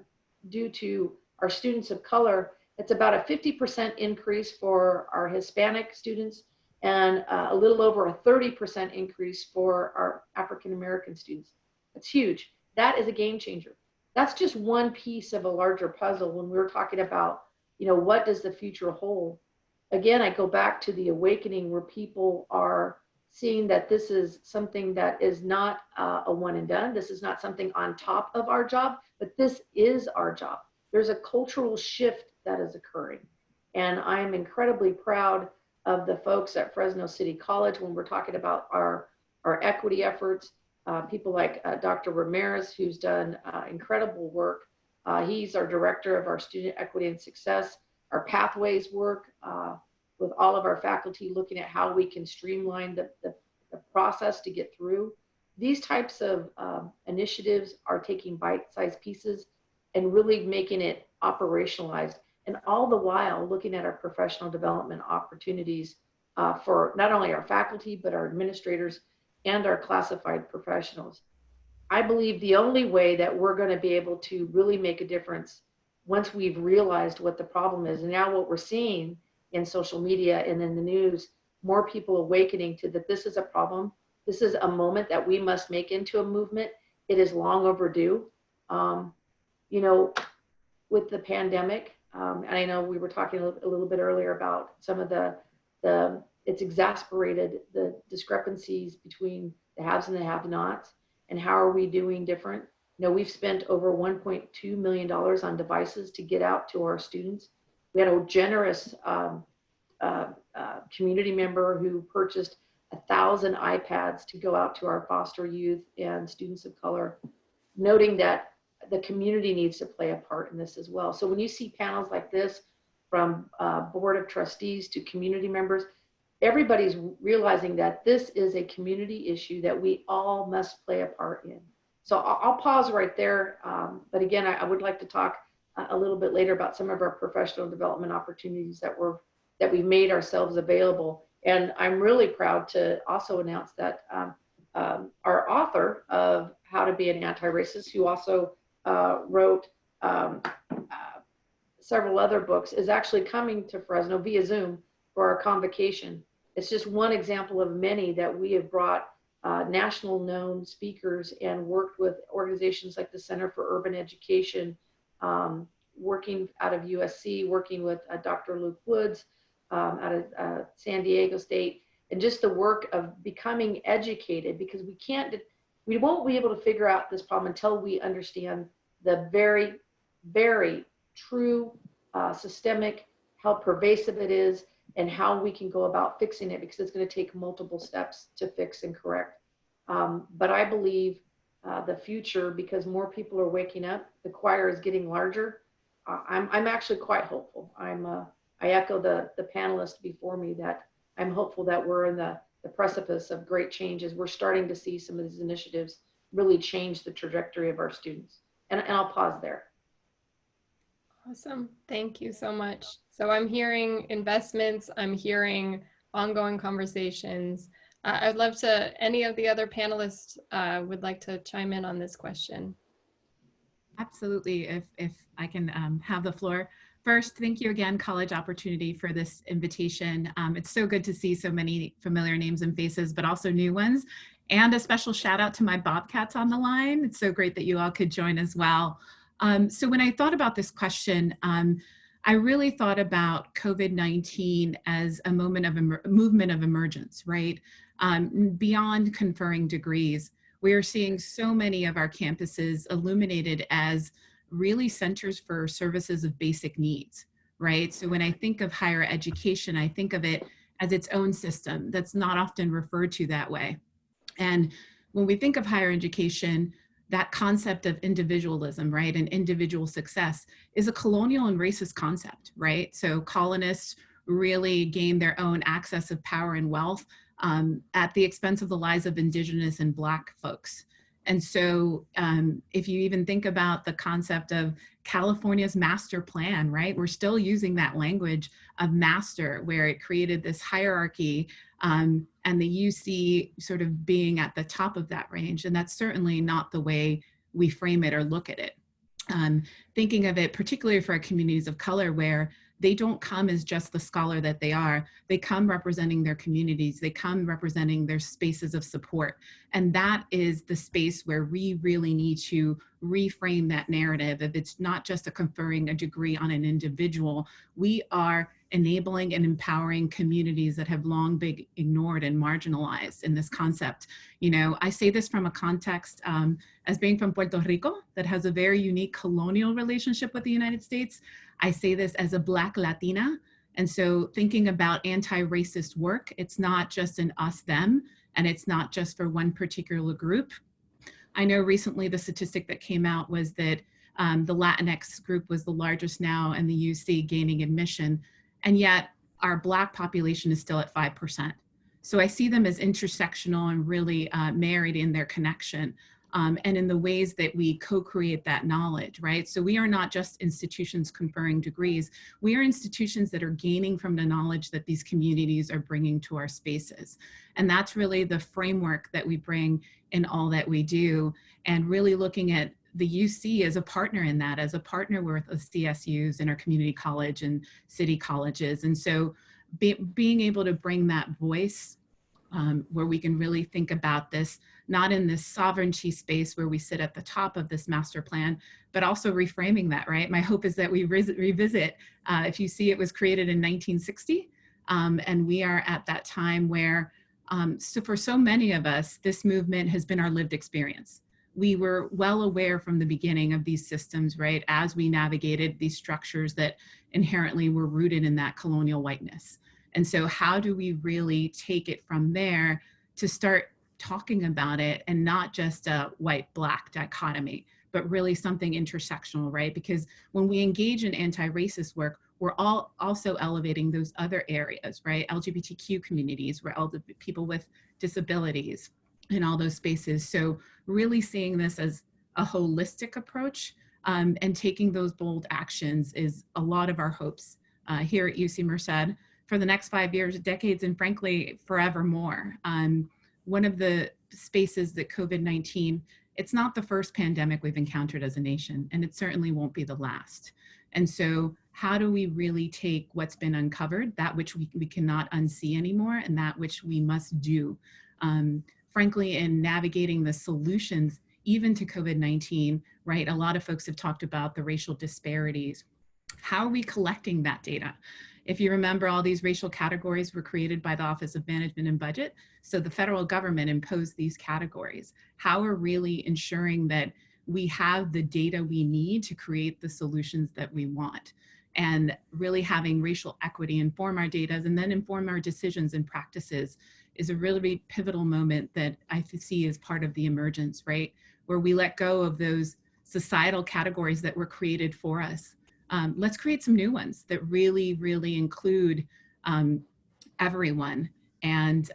do to our students of color, it's about a 50% increase for our Hispanic students and a little over a 30% increase for our African-American students. That's huge. That is a game changer. That's just one piece of a larger puzzle when we're talking about, you know, what does the future hold? Again, I go back to the awakening where people are seeing that this is something that is not a one and done. This is not something on top of our job, but this is our job. There's a cultural shift that is occurring. And I'm incredibly proud of the folks at Fresno City College when we're talking about our equity efforts. People like Dr. Ramirez, who's done incredible work. He's our director of our student equity and success, our pathways work with all of our faculty, looking at how we can streamline the process to get through. These types of initiatives are taking bite-sized pieces and really making it operationalized. And all the while looking at our professional development opportunities for not only our faculty, but our administrators and our classified professionals. I believe the only way that we're going to be able to really make a difference once we've realized what the problem is, and now what we're seeing in social media and in the news, more people awakening to that this is a problem. This is a moment that we must make into a movement. It is long overdue. You know, with the pandemic, and I know we were talking a little bit earlier about some of it's exacerbated the discrepancies between the haves and the have-nots, and how are we doing different? You know, we've spent over $1.2 million on devices to get out to our students. We had a generous community member who purchased 1,000 iPads to go out to our foster youth and students of color, noting that the community needs to play a part in this as well. So when you see panels like this from board of trustees to community members, everybody's realizing that this is a community issue that we all must play a part in. So I'll pause right there. But again, I would like to talk a little bit later about some of our professional development opportunities that we've made ourselves available. And I'm really proud to also announce that our author of How to Be an Anti-Racist, who also wrote several other books, is actually coming to Fresno via Zoom for our convocation. It's just one example of many that we have brought national known speakers and worked with organizations like the Center for Urban Education, working out of USC, working with Dr. Luke Woods out of San Diego State, and just the work of becoming educated, because we won't be able to figure out this problem until we understand the very, very true systemic, how pervasive it is, and how we can go about fixing it, because it's going to take multiple steps to fix and correct. But I believe the future, because more people are waking up, the choir is getting larger. I'm actually quite hopeful. I echo the panelists before me that I'm hopeful that we're in the precipice of great changes. We're starting to see some of these initiatives really change the trajectory of our students. And I'll pause there. Awesome. Thank you so much. So I'm hearing investments, I'm hearing ongoing conversations. I'd love to, any of the other panelists would like to chime in on this question. Absolutely, if I can have the floor. First, thank you again, College Opportunity, for this invitation. It's so good to see so many familiar names and faces, but also new ones. And a special shout out to my Bobcats on the line. It's so great that you all could join as well. So when I thought about this question, I really thought about COVID-19 as a movement of emergence, right? Beyond conferring degrees, we are seeing so many of our campuses illuminated as really centers for services of basic needs, right? So when I think of higher education, I think of it as its own system that's not often referred to that way. And when we think of higher education, that concept of individualism, right, and individual success is a colonial and racist concept, right? So colonists really gained their own access of power and wealth at the expense of the lives of Indigenous and Black folks. And so if you even think about the concept of California's master plan, right, we're still using that language of master, where it created this hierarchy and the UC sort of being at the top of that range. And that's certainly not the way we frame it or look at it. Thinking of it particularly for our communities of color, where they don't come as just the scholar that they are. They come representing their communities. They come representing their spaces of support. And that is the space where we really need to reframe that narrative. If it's not just conferring a degree on an individual, we are enabling and empowering communities that have long been ignored and marginalized in this concept. You know, I say this from a context as being from Puerto Rico that has a very unique colonial relationship with the United States. I say this as a Black Latina And so thinking about anti-racist work, it's not just an us, them, and it's not just for one particular group. I know recently the statistic that came out was that the Latinx group was the largest now in the UC gaining admission, and yet our Black population is still at 5%. So I see them as intersectional and really married in their connection and in the ways that we co-create that knowledge, right? So we are not just institutions conferring degrees, we are institutions that are gaining from the knowledge that these communities are bringing to our spaces. And that's really the framework that we bring in all that we do, and really looking at the UC as a partner in that, as a partner with the CSUs and our community college and city colleges. And so being able to bring that voice where we can really think about this, not in this sovereignty space where we sit at the top of this master plan, but also reframing that, right? My hope is that we revisit, if you see, it was created in 1960, and we are at that time where, so for so many of us, this movement has been our lived experience. We were well aware from the beginning of these systems, right, as we navigated these structures that inherently were rooted in that colonial whiteness. And so how do we really take it from there to start talking about it, and not just a white-black dichotomy, but really something intersectional, right? Because when we engage in anti-racist work, we're all also elevating those other areas, right? LGBTQ communities, we're people with disabilities in all those spaces. So really seeing this as a holistic approach and taking those bold actions is a lot of our hopes here at UC Merced for the next 5 years, decades, and frankly, forevermore. One of the spaces that COVID-19, it's not the first pandemic we've encountered as a nation, and it certainly won't be the last. And so how do we really take what's been uncovered, that which we cannot unsee anymore, and that which we must do? Frankly, in navigating the solutions, even to COVID-19, right? A lot of folks have talked about the racial disparities. How are we collecting that data? If you remember, all these racial categories were created by the Office of Management and Budget. So the federal government imposed these categories. How are really ensuring that we have the data we need to create the solutions that we want? And really having racial equity inform our data and then inform our decisions and practices is a really pivotal moment that I see as part of the emergence, right? Where we let go of those societal categories that were created for us. Let's create some new ones that really, really include everyone. And,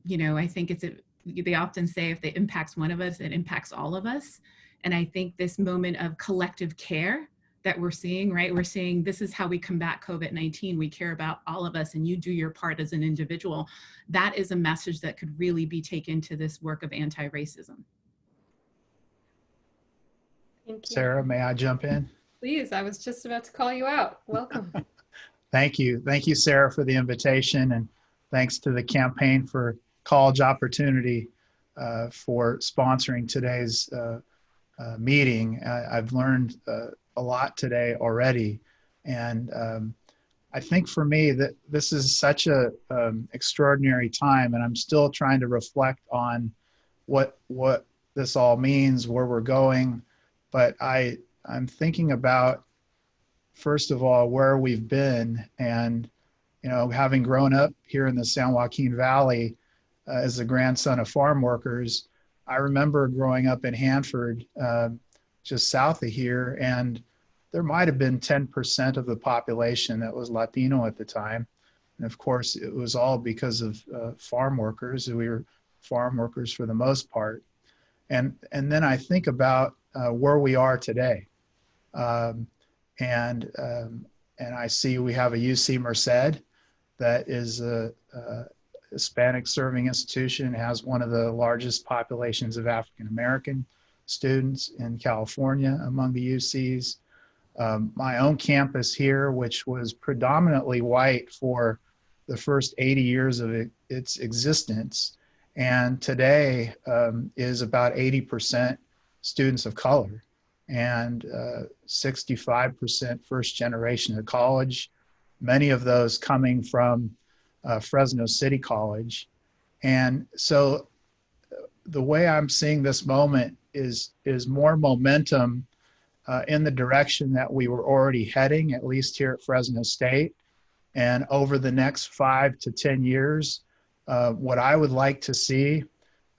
you know, I think they often say if it impacts one of us, it impacts all of us. And I think this moment of collective care that we're seeing, right? We're seeing this is how we combat COVID-19. We care about all of us, and you do your part as an individual. That is a message that could really be taken to this work of anti-racism. Thank you. Sarah, may I jump in? Please, I was just about to call you out. Welcome. Thank you. Thank you, Sarah, for the invitation, and thanks to the Campaign for College Opportunity for sponsoring today's meeting. I've learned a lot today already, and I think for me that this is such a extraordinary time, and I'm still trying to reflect on what this all means, where we're going. But I'm thinking about, first of all, where we've been, and you know, having grown up here in the San Joaquin Valley as the grandson of farm workers, I remember growing up in Hanford, just south of here, and there might have been 10% of the population that was Latino at the time. And of course, it was all because of farm workers. We were farm workers for the most part. And then I think about where we are today. And I see we have a UC Merced that is a Hispanic serving institution, has one of the largest populations of African-American students in California among the UCs. My own campus here, which was predominantly white for the first 80 years of its existence, and today is about 80% students of color, and 65% first generation of college, many of those coming from Fresno City College. And so the way I'm seeing this moment is more momentum in the direction that we were already heading, at least here at Fresno State. And over the next 5 to 10 years, what I would like to see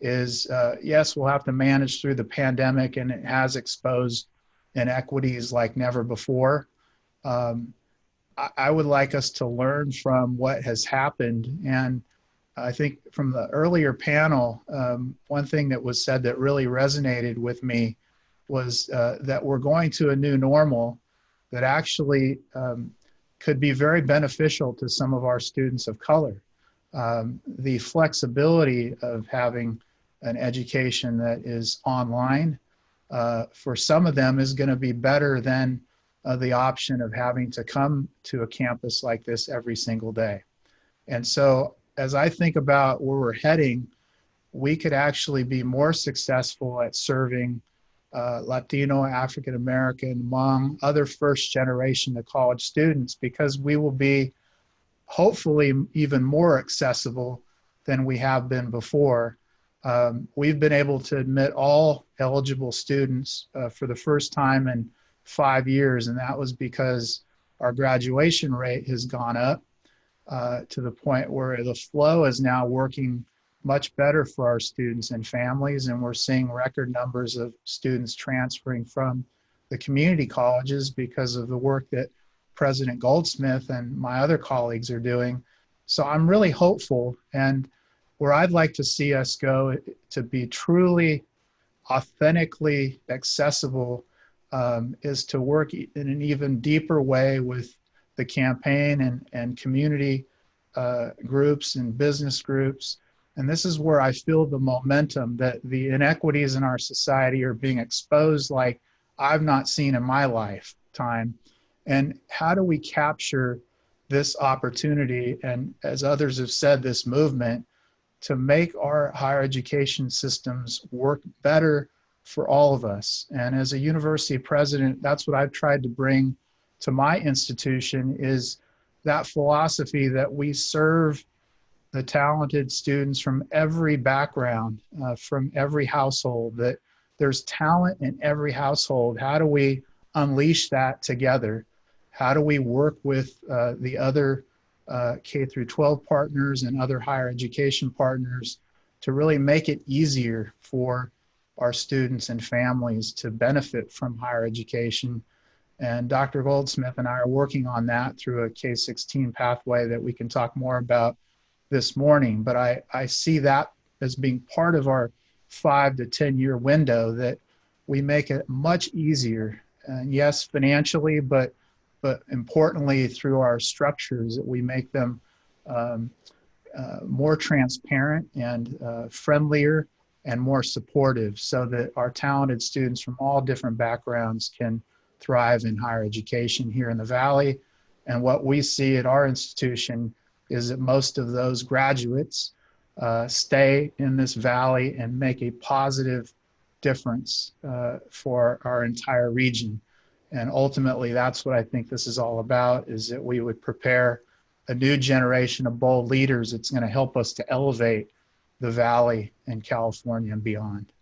is, yes, we'll have to manage through the pandemic, and it has exposed inequities like never before. I would like us to learn from what has happened. And I think from the earlier panel, one thing that was said that really resonated with me was that we're going to a new normal that actually could be very beneficial to some of our students of color. The flexibility of having an education that is online for some of them is going to be better than the option of having to come to a campus like this every single day. And so as I think about where we're heading, we could actually be more successful at serving Latino, African American, among other first generation of college students, because we will be hopefully even more accessible than we have been before. We've been able to admit all eligible students for the first time in 5 years, and that was because our graduation rate has gone up to the point where the flow is now working much better for our students and families, and we're seeing record numbers of students transferring from the community colleges because of the work that President Goldsmith and my other colleagues are doing. So I'm really hopeful, and where I'd like to see us go to be truly authentically accessible is to work in an even deeper way with the campaign and community groups and business groups. And this is where I feel the momentum that the inequities in our society are being exposed like I've not seen in my lifetime. And how do we capture this opportunity, and as others have said, this movement, to make our higher education systems work better for all of us? And as a university president, that's what I've tried to bring to my institution, is that philosophy that we serve the talented students from every background, from every household, that there's talent in every household. How do we unleash that together? How do we work with the other K through 12 partners and other higher education partners to really make it easier for our students and families to benefit from higher education? And Dr. Goldsmith and I are working on that through a K-16 pathway that we can talk more about this morning. But I see that as being part of our 5 to 10 year window, that we make it much easier, and yes, financially, but importantly through our structures, that we make them more transparent and friendlier and more supportive, so that our talented students from all different backgrounds can thrive in higher education here in the Valley. And what we see at our institution is that most of those graduates stay in this Valley and make a positive difference for our entire region. And ultimately, that's what I think this is all about, is that we would prepare a new generation of bold leaders that's going to help us to elevate the Valley and California and beyond.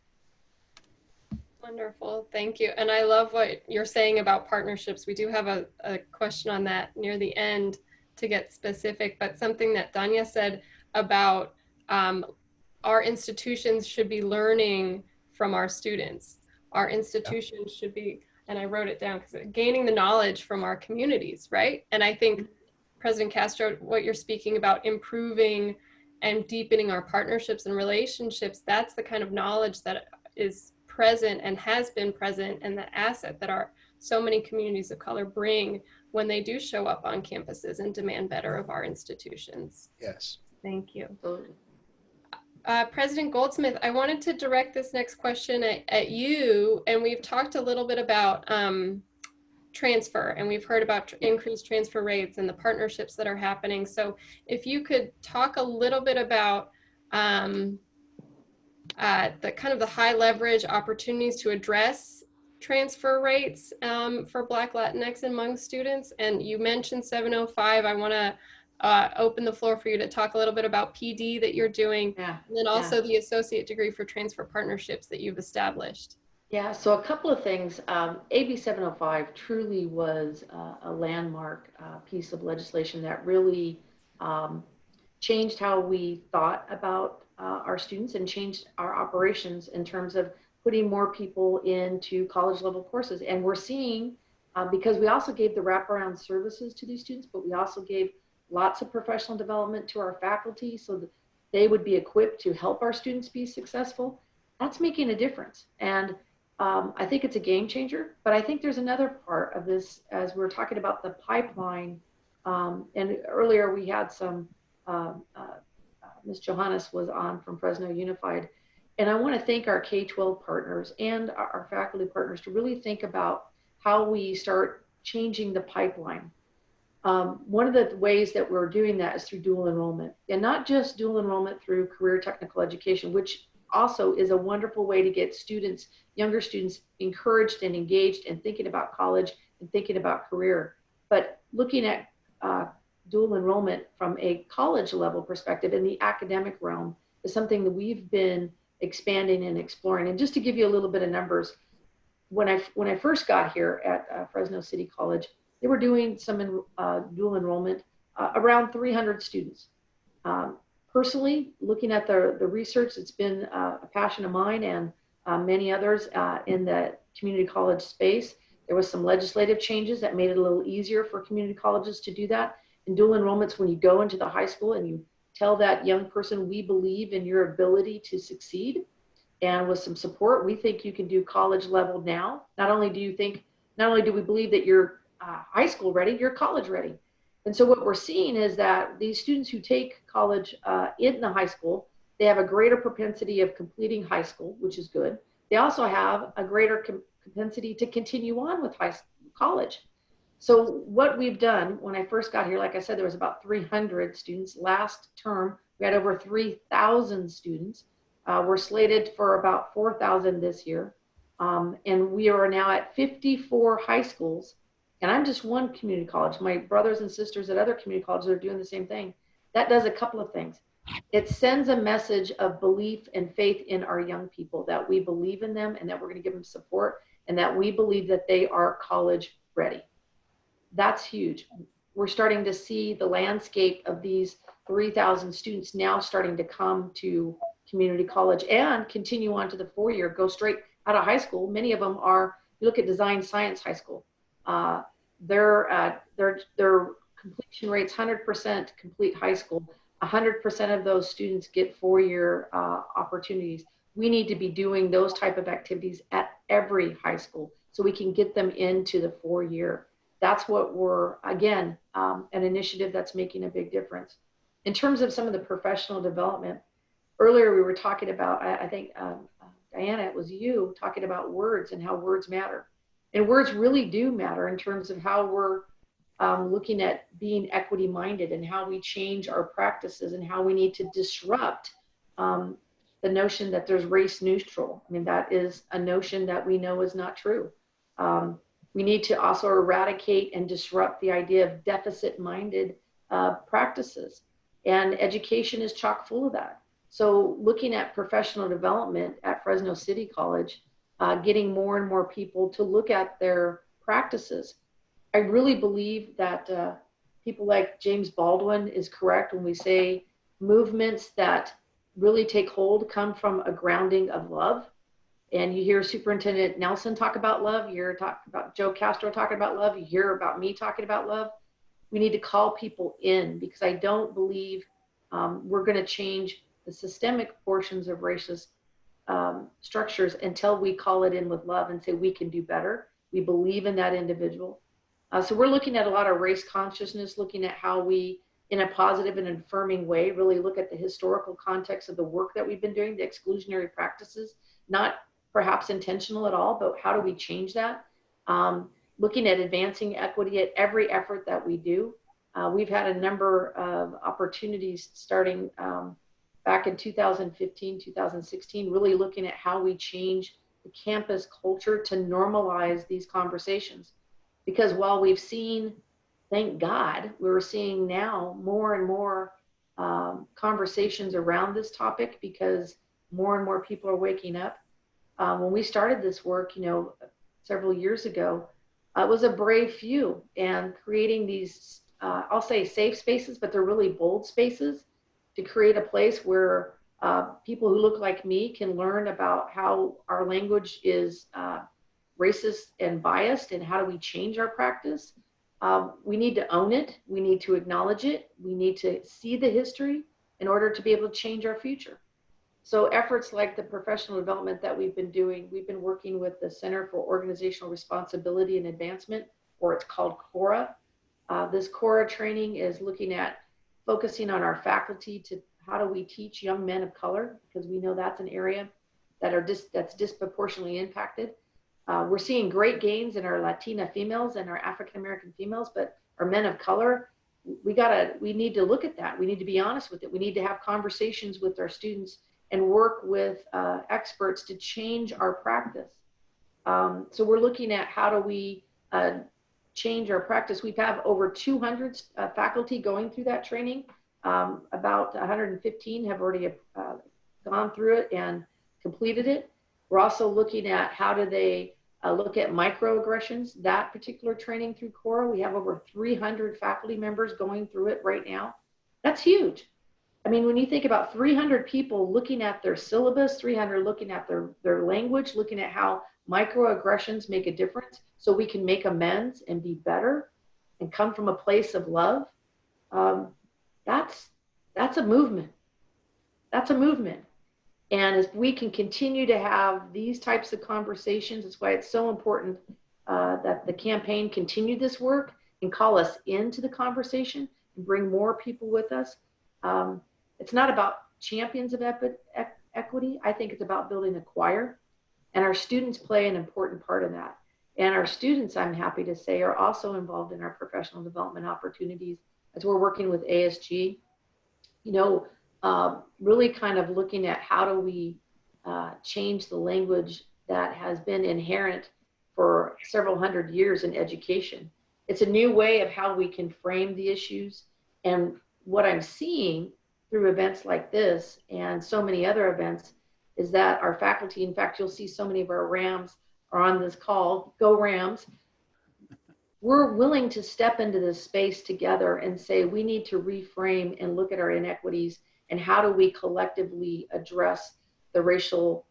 Wonderful, thank you. And I love what you're saying about partnerships. We do have a question on that near the end to get specific, but something that Danya said about our institutions should be learning from our students. Our institutions should be, and I wrote it down, because gaining the knowledge from our communities, right? And I think, President Castro, what you're speaking about, improving and deepening our partnerships and relationships, that's the kind of knowledge that is present and has been present, and the asset that our so many communities of color bring when they do show up on campuses and demand better of our institutions. Yes. Thank you. President Goldsmith, I wanted to direct this next question at you, and we've talked a little bit about transfer, and we've heard about increased transfer rates and the partnerships that are happening. So if you could talk a little bit about the kind of the high leverage opportunities to address transfer rates for Black, Latinx, and Hmong students. And you mentioned 705. I want to open the floor for you to talk a little bit about PD that you're doing, and then also the associate degree for transfer partnerships that you've established. Yeah, so a couple of things. AB 705 truly was a landmark piece of legislation that really um, changed how we thought about our students and changed our operations in terms of putting more people into college level courses. And we're seeing, because we also gave the wraparound services to these students, but we also gave lots of professional development to our faculty so that they would be equipped to help our students be successful. That's making a difference. And I think it's a game changer, but I think there's another part of this as we're talking about the pipeline. And earlier we had some Ms. Johannes was on from Fresno Unified. And I want to thank our K-12 partners and our faculty partners to really think about how we start changing the pipeline. One of the ways that we're doing that is through dual enrollment, and not just dual enrollment through career technical education, which also is a wonderful way to get students, younger students, encouraged and engaged and thinking about college and thinking about career. But looking at dual enrollment from a college level perspective in the academic realm is something that we've been expanding and exploring. And just to give you a little bit of numbers, when I first got here at Fresno City College, they were doing some dual enrollment around 300 students. Personally, looking at the research, it's been a passion of mine and many others in the community college space. There was some legislative changes that made it a little easier for community colleges to do that. In dual enrollments, when you go into the high school and you tell that young person, we believe in your ability to succeed, and with some support, we think you can do college level now. Not only do we believe that you're high school ready, you're college ready. And so what we're seeing is that these students who take college in the high school, they have a greater propensity of completing high school, which is good. They also have a greater propensity to continue on with college. So what we've done, when I first got here, like I said, there was about 300 students. Last term, we had over 3,000 students. We're slated for about 4,000 this year. And we are now at 54 high schools. And I'm just one community college. My brothers and sisters at other community colleges are doing the same thing. That does a couple of things. It sends a message of belief and faith in our young people, that we believe in them and that we're going to give them support and that we believe that they are college ready. That's huge. We're starting to see the landscape of these 3,000 students now starting to come to community college and continue on to the 4-year, go straight out of high school. Many of them are, you look at design science high school, their completion rates 100% complete high school. 100% of those students get 4-year opportunities. We need to be doing those type of activities at every high school so we can get them into the 4-year. That's what we're, again, an initiative that's making a big difference. In terms of some of the professional development, earlier we were talking about, I think, Diana, it was you talking about words and how words matter. And words really do matter in terms of how we're looking at being equity minded and how we change our practices and how we need to disrupt the notion that there's race neutral. I mean, that is a notion that we know is not true. We need to also eradicate and disrupt the idea of deficit minded practices. And education is chock full of that. So looking at professional development at Fresno City College, getting more and more people to look at their practices. I really believe that people like James Baldwin is correct when we say movements that really take hold come from a grounding of love. And you hear Superintendent Nelson talk about love, you hear talk about Joe Castro talking about love, you hear about me talking about love. We need to call people in because I don't believe we're going to change the systemic portions of racist structures until we call it in with love and say we can do better. We believe in that individual. So we're looking at a lot of race consciousness, looking at how we, in a positive and affirming way, really look at the historical context of the work that we've been doing, the exclusionary practices, not perhaps intentional at all, but how do we change that? Looking at advancing equity at every effort that we do. We've had a number of opportunities starting back in 2015, 2016, really looking at how we change the campus culture to normalize these conversations. Because while we've seen, thank God, we're seeing now more and more conversations around this topic because more and more people are waking up. When we started this work, several years ago, it was a brave few, and creating these, I'll say safe spaces, but they're really bold spaces to create a place where people who look like me can learn about how our language is racist and biased, and how do we change our practice. We need to own it. We need to acknowledge it. We need to see the history in order to be able to change our future. So efforts like the professional development that we've been doing, we've been working with the Center for Organizational Responsibility and Advancement, or it's called CORA. This CORA training is looking at focusing on our faculty to how do we teach young men of color, because we know that's an area that's disproportionately impacted. We're seeing great gains in our Latina females and our African American females, but our men of color, we need to look at that. We need to be honest with it. We need to have conversations with our students and work with experts to change our practice. So we're looking at how do we change our practice. We have over 200 faculty going through that training. About 115 have already gone through it and completed it. We're also looking at how do they look at microaggressions, that particular training through CORA. We have over 300 faculty members going through it right now. That's huge. I mean, when you think about 300 people looking at their syllabus, 300 looking at their language, looking at how microaggressions make a difference so we can make amends and be better and come from a place of love, that's a movement. That's a movement. And if we can continue to have these types of conversations, that's why it's so important that the campaign continue this work and call us into the conversation and bring more people with us. It's not about champions of equity. I think it's about building a choir, and our students play an important part of that. And our students, I'm happy to say, are also involved in our professional development opportunities as we're working with ASG. Really kind of looking at how do we change the language that has been inherent for several hundred years in education. It's a new way of how we can frame the issues. And what I'm seeing through events like this and so many other events is that our faculty, in fact, you'll see so many of our Rams are on this call, go Rams. We're willing to step into this space together and say we need to reframe and look at our inequities and how do we collectively address the racial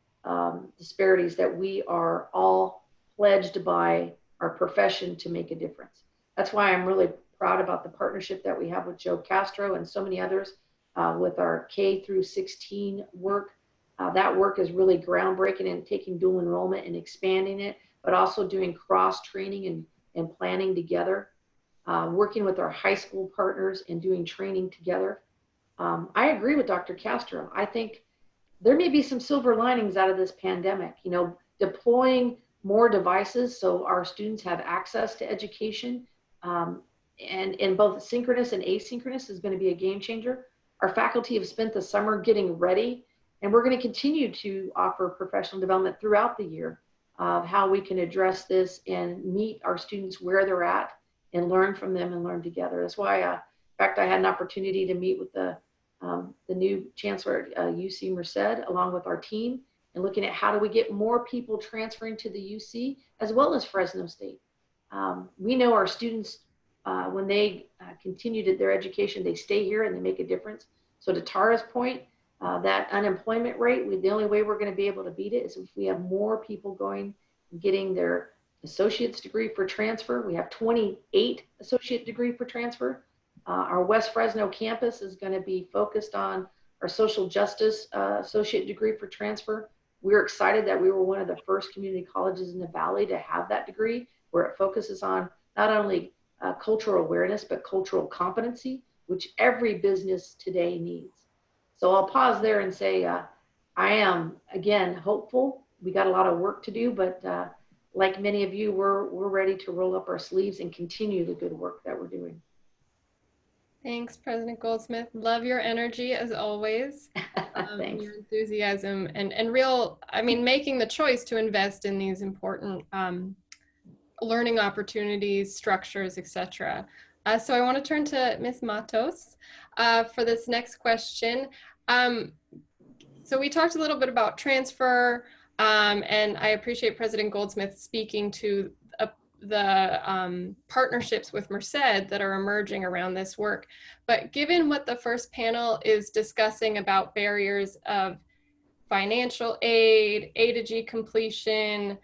disparities that we are all pledged by our profession to make a difference. That's why I'm really proud about the partnership that we have with Joe Castro and so many others with our K through 16 work. That work is really groundbreaking and taking dual enrollment and expanding it, but also doing cross training and planning together, working with our high school partners and doing training together. I agree with Dr. Castro. I think there may be some silver linings out of this pandemic, deploying more devices so our students have access to education, and in both synchronous and asynchronous is going to be a game changer. Our faculty have spent the summer getting ready, and we're going to continue to offer professional development throughout the year of how we can address this and meet our students where they're at and learn from them and learn together. That's why, in fact, I had an opportunity to meet with the new chancellor at UC Merced, along with our team, and looking at how do we get more people transferring to the UC as well as Fresno State. We know our students, when they continue their education, they stay here and they make a difference. So to Tara's point, that unemployment rate, the only way we're going to be able to beat it is if we have more people going and getting their associate's degree for transfer. We have 28 associate degree for transfer. Our West Fresno campus is going to be focused on our social justice associate degree for transfer. We're excited that we were one of the first community colleges in the Valley to have that degree, where it focuses on not only cultural awareness, but cultural competency, which every business today needs. So I'll pause there and say, I am, again, hopeful. We got a lot of work to do, but like many of you, we're ready to roll up our sleeves and continue the good work that we're doing. Thanks, President Goldsmith. Love your energy as always. Thanks. Your enthusiasm and real, making the choice to invest in these important learning opportunities, structures, etc. So I want to turn to Ms. Matos for this next question. So we talked a little bit about transfer, And I appreciate President Goldsmith speaking to the partnerships with Merced that are emerging around this work. But given what the first panel is discussing about barriers of financial aid, A to G completion,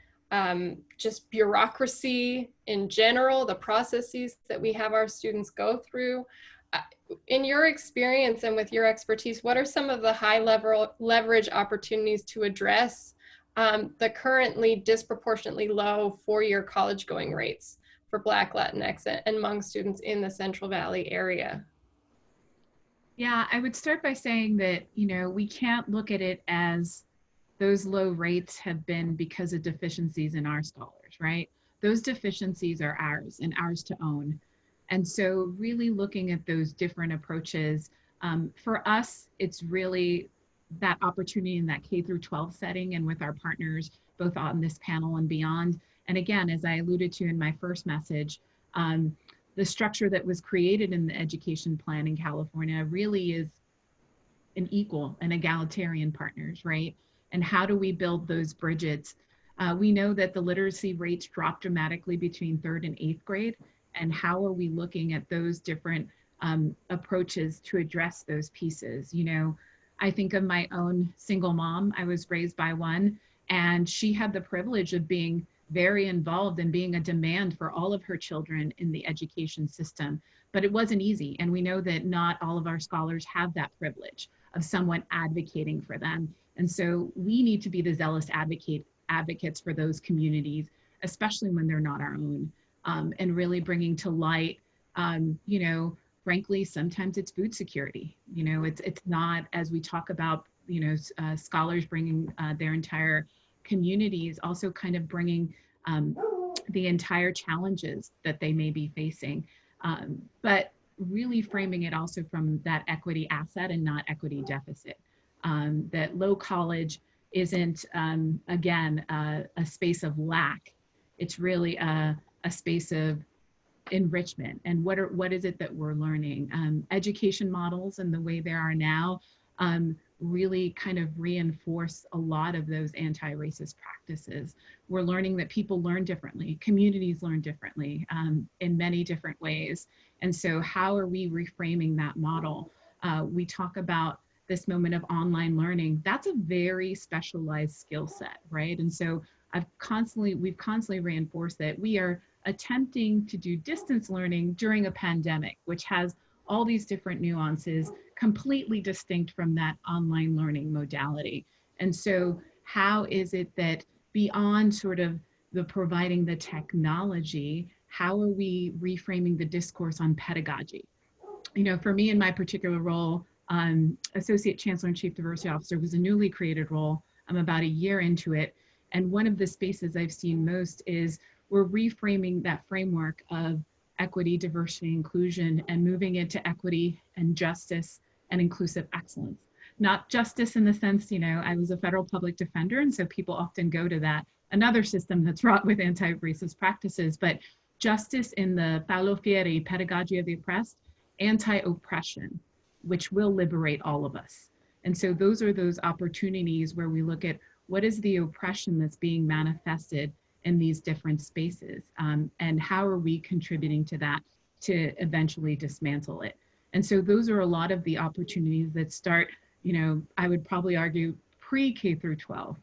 just bureaucracy in general, the processes that we have our students go through. In your experience and with your expertise, what are some of the high leverage opportunities to address the currently disproportionately low four-year college going rates for Black, Latinx, and Hmong students in the Central Valley area? Yeah, I would start by saying that, you know, we can't look at it as those low rates have been because of deficiencies in our scholars, right? Those deficiencies are ours and ours to own. And so really looking at those different approaches, for us, it's really that opportunity in that K through 12 setting and with our partners, both on this panel and beyond. And again, as I alluded to in my first message, the structure that was created in the education plan in California really is an equal and egalitarian partners, right? And how do we build those bridges? We know that the literacy rates drop dramatically between 3rd and 8th grade. And how are we looking at those different approaches to address those pieces? You know, I think of my own single mom. I was raised by one, and she had the privilege of being very involved and being a demand for all of her children in the education system. But it wasn't easy. And we know that not all of our scholars have that privilege of someone advocating for them. And so we need to be the zealous advocates for those communities, especially when they're not our own, and really bringing to light, you know, frankly, sometimes it's food security. You know, it's not, as we talk about, you know, scholars bringing their entire communities, also kind of bringing the entire challenges that they may be facing, but really framing it also from that equity asset and not equity deficit. That low college isn't, again, a space of lack. It's really a space of enrichment. And what is it that we're learning? Education models and the way they are now really kind of reinforce a lot of those anti-racist practices. We're learning that people learn differently, communities learn differently in many different ways. And so how are we reframing that model? We talk about this moment of online learning. That's a very specialized skill set, right? And so we've constantly reinforced that we are attempting to do distance learning during a pandemic, which has all these different nuances, completely distinct from that online learning modality. And so how is it that beyond sort of the providing the technology, how are we reframing the discourse on pedagogy? You know, for me in my particular role, Associate Chancellor and Chief Diversity Officer was a newly created role. I'm about a year into it. And one of the spaces I've seen most is we're reframing that framework of equity, diversity, inclusion, and moving it to equity and justice and inclusive excellence. Not justice in the sense, you know, I was a federal public defender, and so people often go to that, another system that's wrought with anti-racist practices, but justice in the Paulo Freire pedagogy of the oppressed, anti-oppression, which will liberate all of us. And so those are those opportunities where we look at what is the oppression that's being manifested in these different spaces, and how are we contributing to that to eventually dismantle it. And so those are a lot of the opportunities that start, you know, I would probably argue pre-K through 12.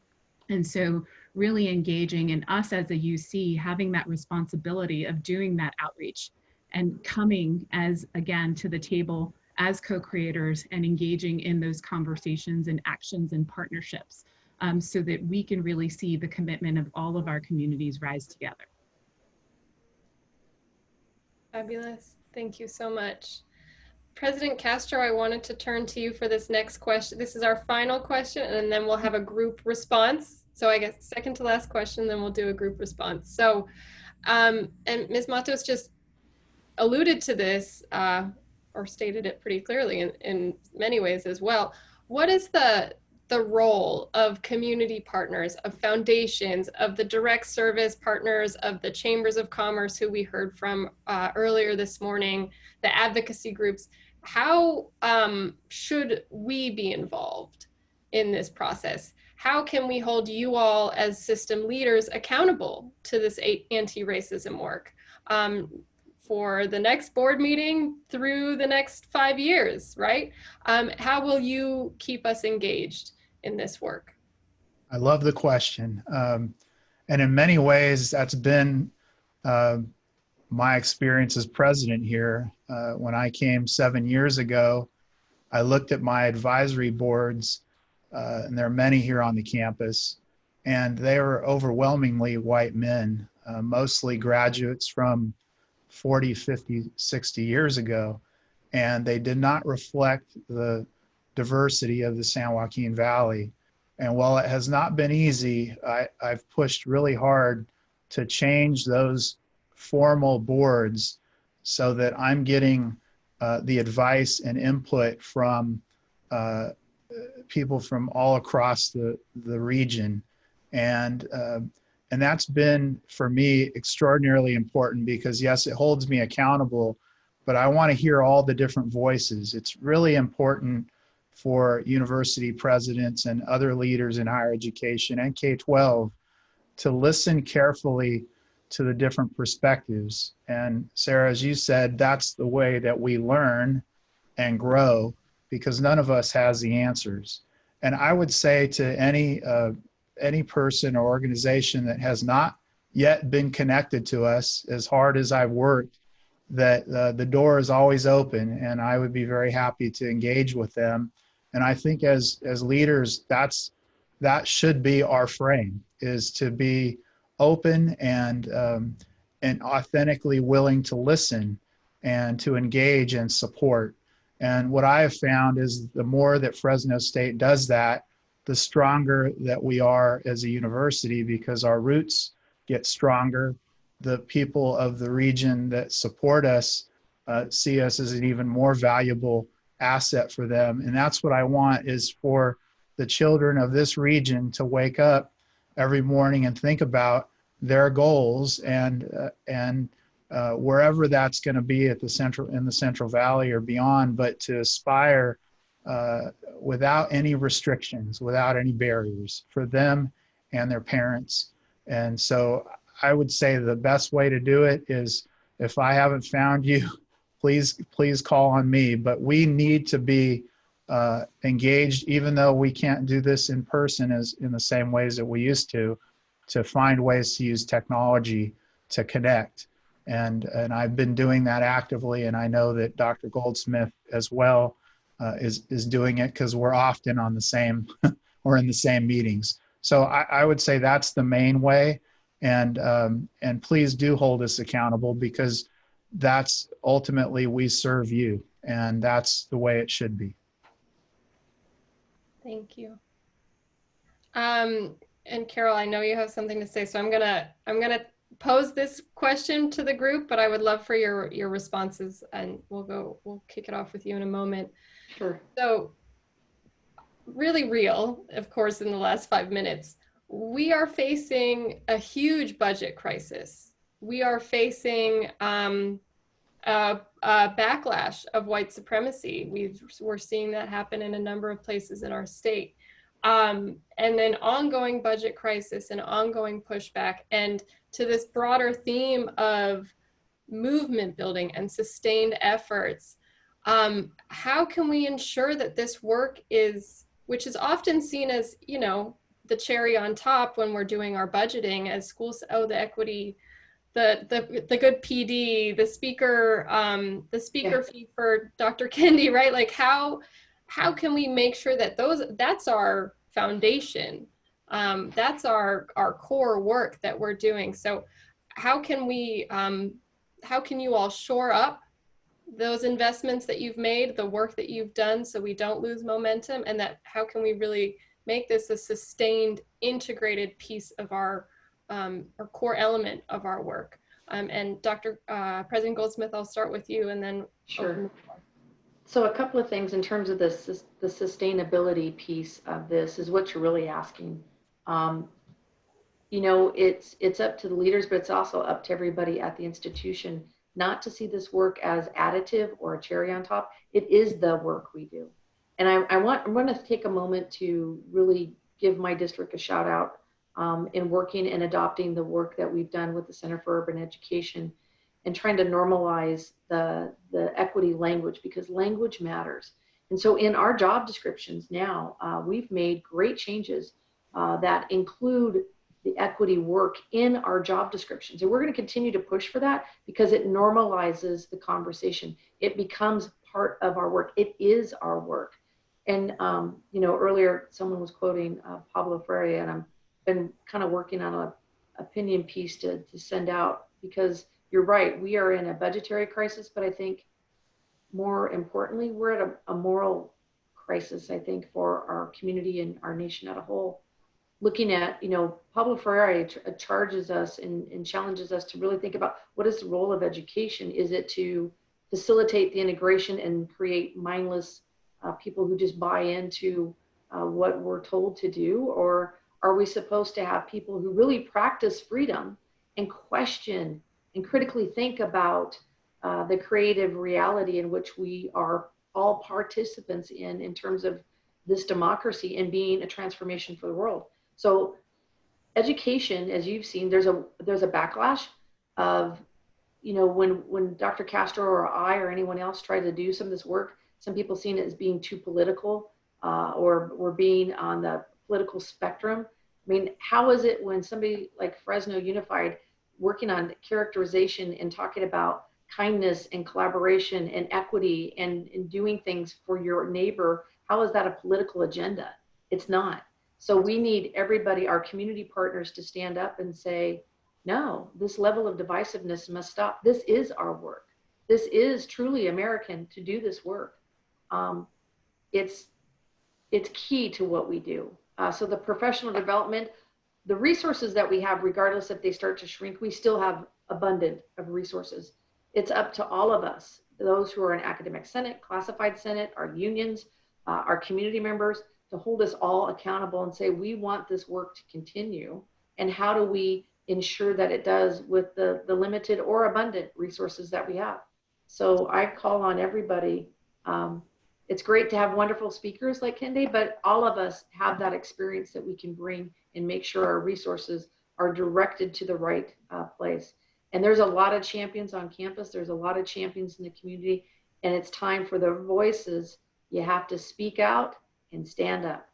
And so really engaging in us as a UC, having that responsibility of doing that outreach and coming as, again, to the table as co-creators and engaging in those conversations and actions and partnerships, so that we can really see the commitment of all of our communities rise together. Fabulous. Thank you so much. President Castro, I wanted to turn to you for this next question. This is our final question, and then we'll have a group response. So I guess second to last question, then we'll do a group response. So, and Ms. Matos just alluded to this, or stated it pretty clearly in many ways as well. What is the role of community partners, of foundations, of the direct service partners, of the chambers of commerce who we heard from earlier this morning, the advocacy groups? How should we be involved in this process? how can we hold you all as system leaders accountable to this anti-racism work for the next board meeting through the next 5 years, right? How will you keep us engaged in this work? I love the question. And in many ways, that's been my experience as president here. When I came 7 years ago, I looked at my advisory boards, and there are many here on the campus, and they were overwhelmingly white men, mostly graduates from 40, 50, 60 years ago. And they did not reflect the diversity of the San Joaquin Valley. And while it has not been easy, I've pushed really hard to change those formal boards so that I'm getting the advice and input from people from all across the region. And that's been, for me, extraordinarily important because, yes, it holds me accountable, but I want to hear all the different voices. It's really important for university presidents and other leaders in higher education and K-12 to listen carefully to the different perspectives. And Sarah, as you said, that's the way that we learn and grow because none of us has the answers. And I would say to any person or organization that has not yet been connected to us, as hard as I've worked, that the door is always open, and I would be very happy to engage with them. And I think as leaders, that should be our frame, is to be open and authentically willing to listen and to engage and support. And what I have found is the more that Fresno State does that, the stronger that we are as a university because our roots get stronger. The people of the region that support us see us as an even more valuable asset for them. And that's what I want, is for the children of this region to wake up every morning and think about their goals and wherever that's going to be in the Central Valley or beyond, but to aspire without any restrictions, without any barriers for them and their parents. And so I would say the best way to do it is, if I haven't found you, please call on me. But we need to be engaged, even though we can't do this in person as in the same ways that we used to find ways to use technology to connect. And I've been doing that actively, and I know that Dr. Goldsmith as well is doing it, because we're often on the same, we're in the same meetings. So I would say that's the main way, and please do hold us accountable, because that's ultimately, we serve you, and that's the way it should be. Thank you. And Carol, I know you have something to say, so I'm gonna pose this question to the group, but I would love for your responses, and we'll kick it off with you in a moment. Sure. So, really real, of course, in the last 5 minutes, we are facing a huge budget crisis. We are facing a backlash of white supremacy. We're seeing that happen in a number of places in our state. And then ongoing budget crisis and ongoing pushback, and to this broader theme of movement building and sustained efforts. How can we ensure that this work which is often seen as, the cherry on top when we're doing our budgeting as schools, the equity, the good PD, the speaker fee for Dr. Kendi, right? Like how can we make sure that that's our foundation? That's our core work that we're doing. So how can you all shore up those investments that you've made, the work that you've done, so we don't lose momentum, and how can we really make this a sustained, integrated piece of our core element of our work? And Dr. President Goldsmith, I'll start with you, and then sure. So a couple of things in terms of the sustainability piece of this is what you're really asking. It's up to the leaders, but it's also up to everybody at the institution not to see this work as additive or a cherry on top. It is the work we do. And I'm going to take a moment to really give my district a shout out in working and adopting the work that we've done with the Center for Urban Education and trying to normalize the equity language, because language matters. And so in our job descriptions now, we've made great changes that include the equity work in our job descriptions. And we're going to continue to push for that because it normalizes the conversation. It becomes part of our work. It is our work. And, you know, earlier someone was quoting Pablo Freire, and I've been kind of working on an opinion piece to send out, because you're right, we are in a budgetary crisis, but I think more importantly, we're at a moral crisis, I think, for our community and our nation as a whole. Looking at, you know, Pablo Freire charges us and challenges us to really think about what is the role of education. Is it to facilitate the integration and create mindless people who just buy into what we're told to do? Or are we supposed to have people who really practice freedom and question and critically think about the creative reality in which we are all participants in terms of this democracy and being a transformation for the world? So education, as you've seen, there's a backlash of, you know, when Dr. Castro or I or anyone else try to do some of this work, some people seen it as being too political or being on the political spectrum. I mean, how is it when somebody like Fresno Unified working on characterization and talking about kindness and collaboration and equity and doing things for your neighbor, how is that a political agenda? It's not. So we need everybody, our community partners, to stand up and say, no, this level of divisiveness must stop. This is our work. This is truly American to do this work. It's key to what we do. So the professional development, the resources that we have, regardless if they start to shrink, we still have abundant of resources. It's up to all of us, those who are in academic senate, classified senate, our unions, our community members, to hold us all accountable and say, we want this work to continue. And how do we ensure that it does with the limited or abundant resources that we have? So I call on everybody. It's great to have wonderful speakers like Kende, but all of us have that experience that we can bring and make sure our resources are directed to the right place. And there's a lot of champions on campus. There's a lot of champions in the community, and it's time for the voices. You have to speak out and stand up.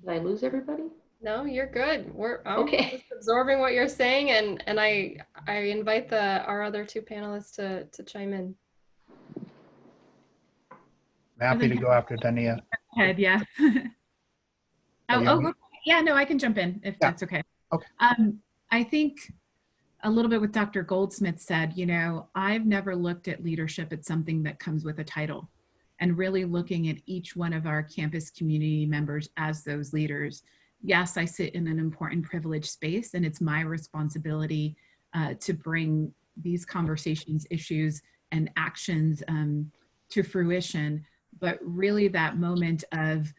Did I lose everybody? No, you're good. I'm okay. just absorbing what you're saying, and I invite our other two panelists to chime in. I'm happy to go after Dania. Head, yeah. Yeah, no, I can jump in if that's okay. Okay. I think a little bit what Dr. Goldsmith said, you know, I've never looked at leadership as something that comes with a title, and really looking at each one of our campus community members as those leaders. Yes, I sit in an important privileged space, and it's my responsibility to bring these conversations, issues, and actions to fruition. But really that moment of,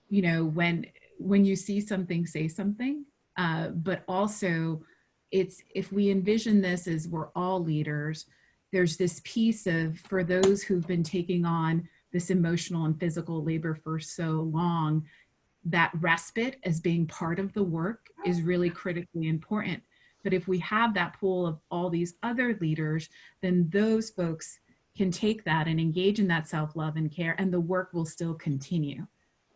you know, when you see something, say something. But also if we envision this as we're all leaders, there's this piece of, for those who've been taking on this emotional and physical labor for so long, that respite as being part of the work is really critically important. But if we have that pool of all these other leaders, then those folks can take that and engage in that self-love and care, and the work will still continue.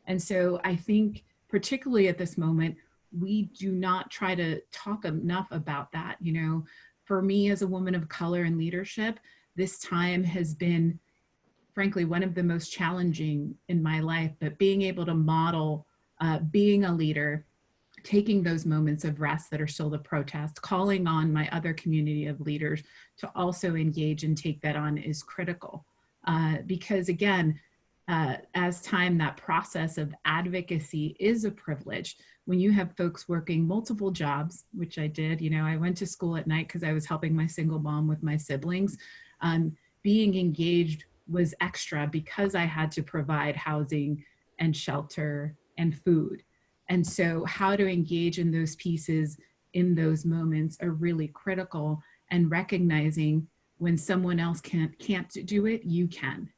And so I think particularly at this moment, we do not try to talk enough about that. You know, for me as a woman of color in leadership, this time has been, frankly, one of the most challenging in my life, but being able to model being a leader, taking those moments of rest that are still the protest, calling on my other community of leaders to also engage and take that on is critical. Because again, as time, that process of advocacy is a privilege. When you have folks working multiple jobs, which I did, you know, I went to school at night because I was helping my single mom with my siblings. Being engaged was extra because I had to provide housing and shelter and food. And so how to engage in those pieces in those moments are really critical. and recognizing when someone else can't do it, you can,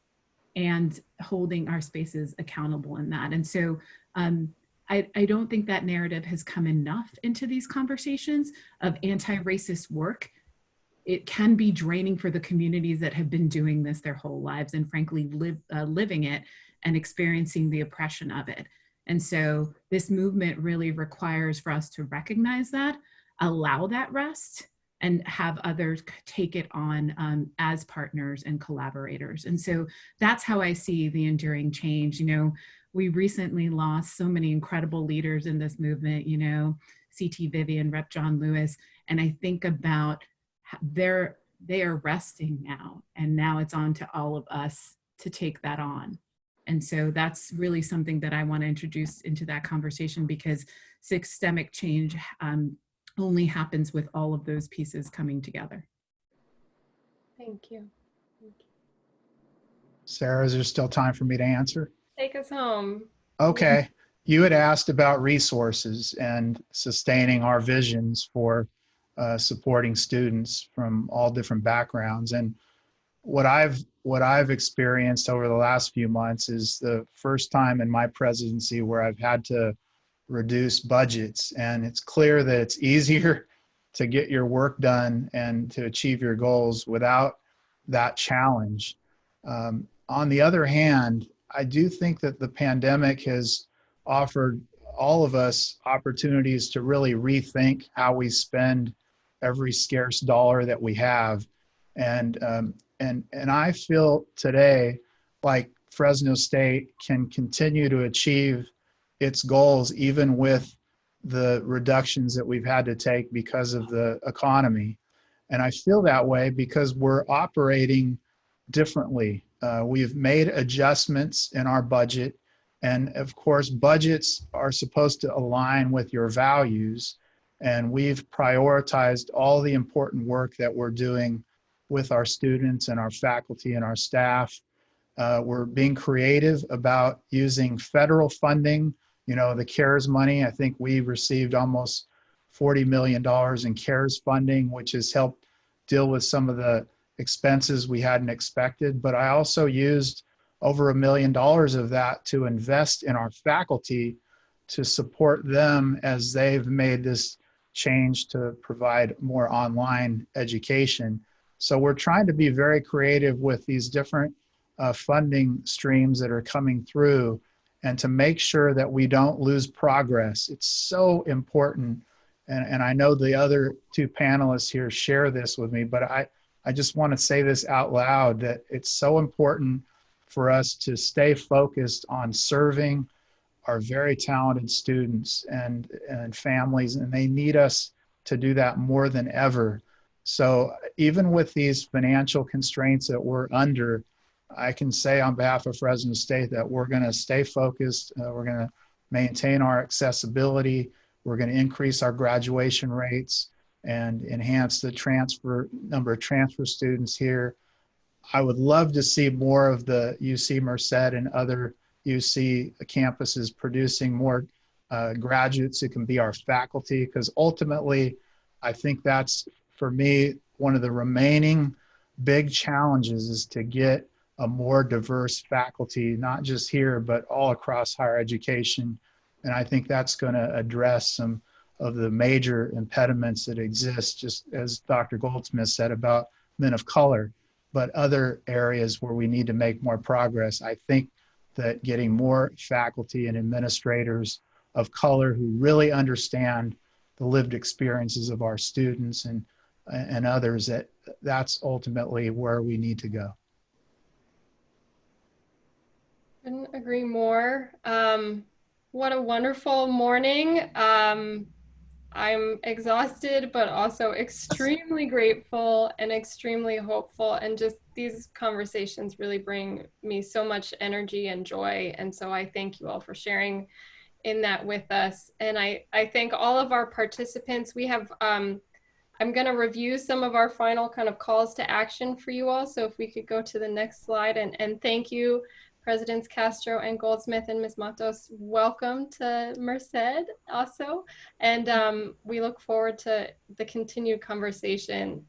and holding our spaces accountable in that. And so I don't think that narrative has come enough into these conversations of anti-racist work. It can be draining for the communities that have been doing this their whole lives and frankly living it and experiencing the oppression of it. And so this movement really requires for us to recognize that, allow that rest, and have others take it on as partners and collaborators. And so that's how I see the enduring change. You know, we recently lost so many incredible leaders in this movement, you know, CT Vivian, Rep. John Lewis, and I think about they are resting now, and now it's on to all of us to take that on. And so that's really something that I want to introduce into that conversation, because systemic change only happens with all of those pieces coming together. Thank you. Sarah, is there still time for me to answer? Take us home. Okay. You had asked about resources and sustaining our visions for supporting students from all different backgrounds. And what I've experienced over the last few months is the first time in my presidency where I've had to reduce budgets. And it's clear that it's easier to get your work done and to achieve your goals without that challenge. On the other hand, I do think that the pandemic has offered all of us opportunities to really rethink how we spend every scarce dollar that we have. And I feel today like Fresno State can continue to achieve its goals even with the reductions that we've had to take because of the economy. And I feel that way because we're operating differently. We've made adjustments in our budget. And of course, budgets are supposed to align with your values. And we've prioritized all the important work that we're doing with our students and our faculty and our staff. We're being creative about using federal funding. You know, the CARES money, I think we received almost $40 million in CARES funding, which has helped deal with some of the expenses we hadn't expected. But I also used over $1 million of that to invest in our faculty to support them as they've made this change to provide more online education. So we're trying to be very creative with these different funding streams that are coming through, and to make sure that we don't lose progress. It's so important. And I know the other two panelists here share this with me, but I just want to say this out loud, that it's so important for us to stay focused on serving our very talented students and families, and they need us to do that more than ever. So even with these financial constraints that we're under, I can say on behalf of Fresno State that we're going to stay focused. We're going to maintain our accessibility. We're going to increase our graduation rates and enhance the number of transfer students here. I would love to see more of the UC Merced and other UC campuses producing more graduates who can be our faculty, because ultimately, I think that's, for me, one of the remaining big challenges is to get a more diverse faculty, not just here, but all across higher education. And I think that's going to address some of the major impediments that exist, just as Dr. Goldsmith said about men of color, but other areas where we need to make more progress. I think that getting more faculty and administrators of color who really understand the lived experiences of our students and others, that's ultimately where we need to go. Couldn't agree more. What a wonderful morning. I'm exhausted, but also extremely grateful and extremely hopeful. And just these conversations really bring me so much energy and joy. And so I thank you all for sharing in that with us. And I thank all of our participants. We have, I'm going to review some of our final kind of calls to action for you all. So if we could go to the next slide, and thank you, Presidents Castro and Goldsmith and Ms. Matos. Welcome to Merced also. And we look forward to the continued conversation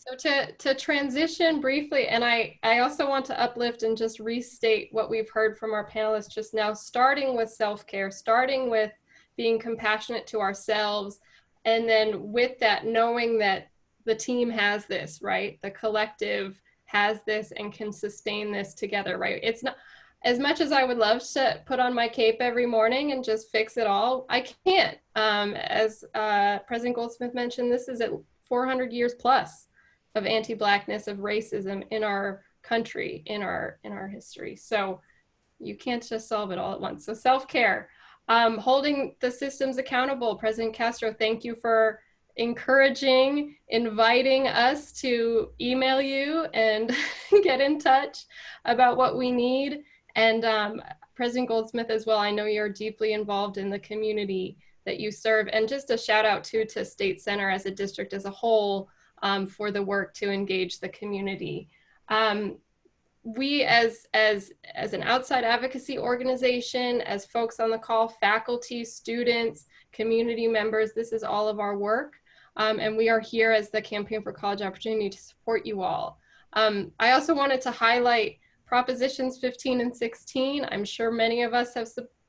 So to transition briefly, and I also want to uplift and just restate what we've heard from our panelists just now, starting with self-care, starting with being compassionate to ourselves, and then with that, knowing that the team has this, right? The collective has this and can sustain this together, right? It's not, as much as I would love to put on my cape every morning and just fix it all, I can't. As President Goldsmith mentioned, this is at 400 years plus of anti-Blackness, of racism in our country, in our history. So you can't just solve it all at once. So self-care, holding the systems accountable. President Castro, thank you for encouraging, inviting us to email you and get in touch about what we need. And President Goldsmith as well, I know you're deeply involved in the community that you serve. And just a shout out too to State Center as a district as a whole, for the work to engage the community. We as an outside advocacy organization, as folks on the call, faculty, students, community members, this is all of our work. And we are here as the Campaign for College Opportunity to support you all. I also wanted to highlight Propositions 15 and 16. I'm sure many of us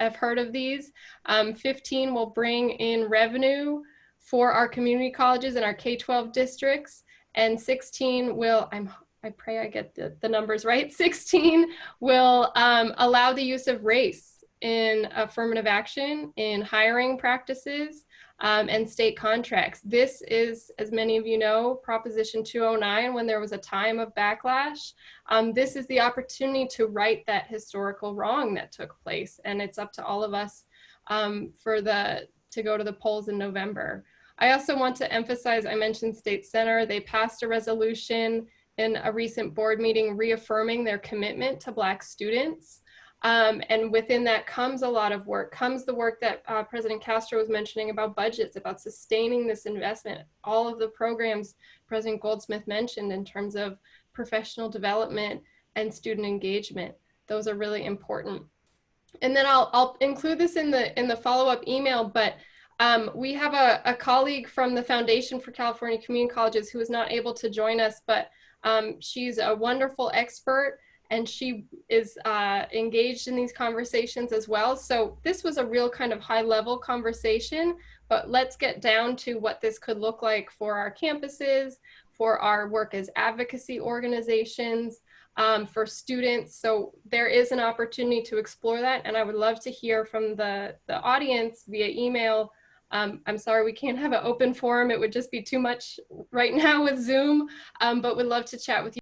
have heard of these. 15 will bring in revenue for our community colleges and our K-12 districts, and 16 will, I pray I get the numbers right, 16 will allow the use of race in affirmative action, in hiring practices, and state contracts. This is, as many of you know, Proposition 209, when there was a time of backlash. This is the opportunity to right that historical wrong that took place, and it's up to all of us to go to the polls in November. I also want to emphasize, I mentioned State Center. They passed a resolution in a recent board meeting reaffirming their commitment to Black students. And within that comes a lot of work, comes the work that President Castro was mentioning about budgets, about sustaining this investment, all of the programs President Goldsmith mentioned in terms of professional development and student engagement. Those are really important. And then I'll include this in the follow-up email, but we have a colleague from the Foundation for California Community Colleges who is not able to join us, but she's a wonderful expert and she is engaged in these conversations as well. So this was a real kind of high-level conversation, but let's get down to what this could look like for our campuses, for our work as advocacy organizations, for students. So there is an opportunity to explore that, and I would love to hear from the audience via email. I'm sorry we can't have an open forum. It would just be too much right now with Zoom, but would love to chat with you.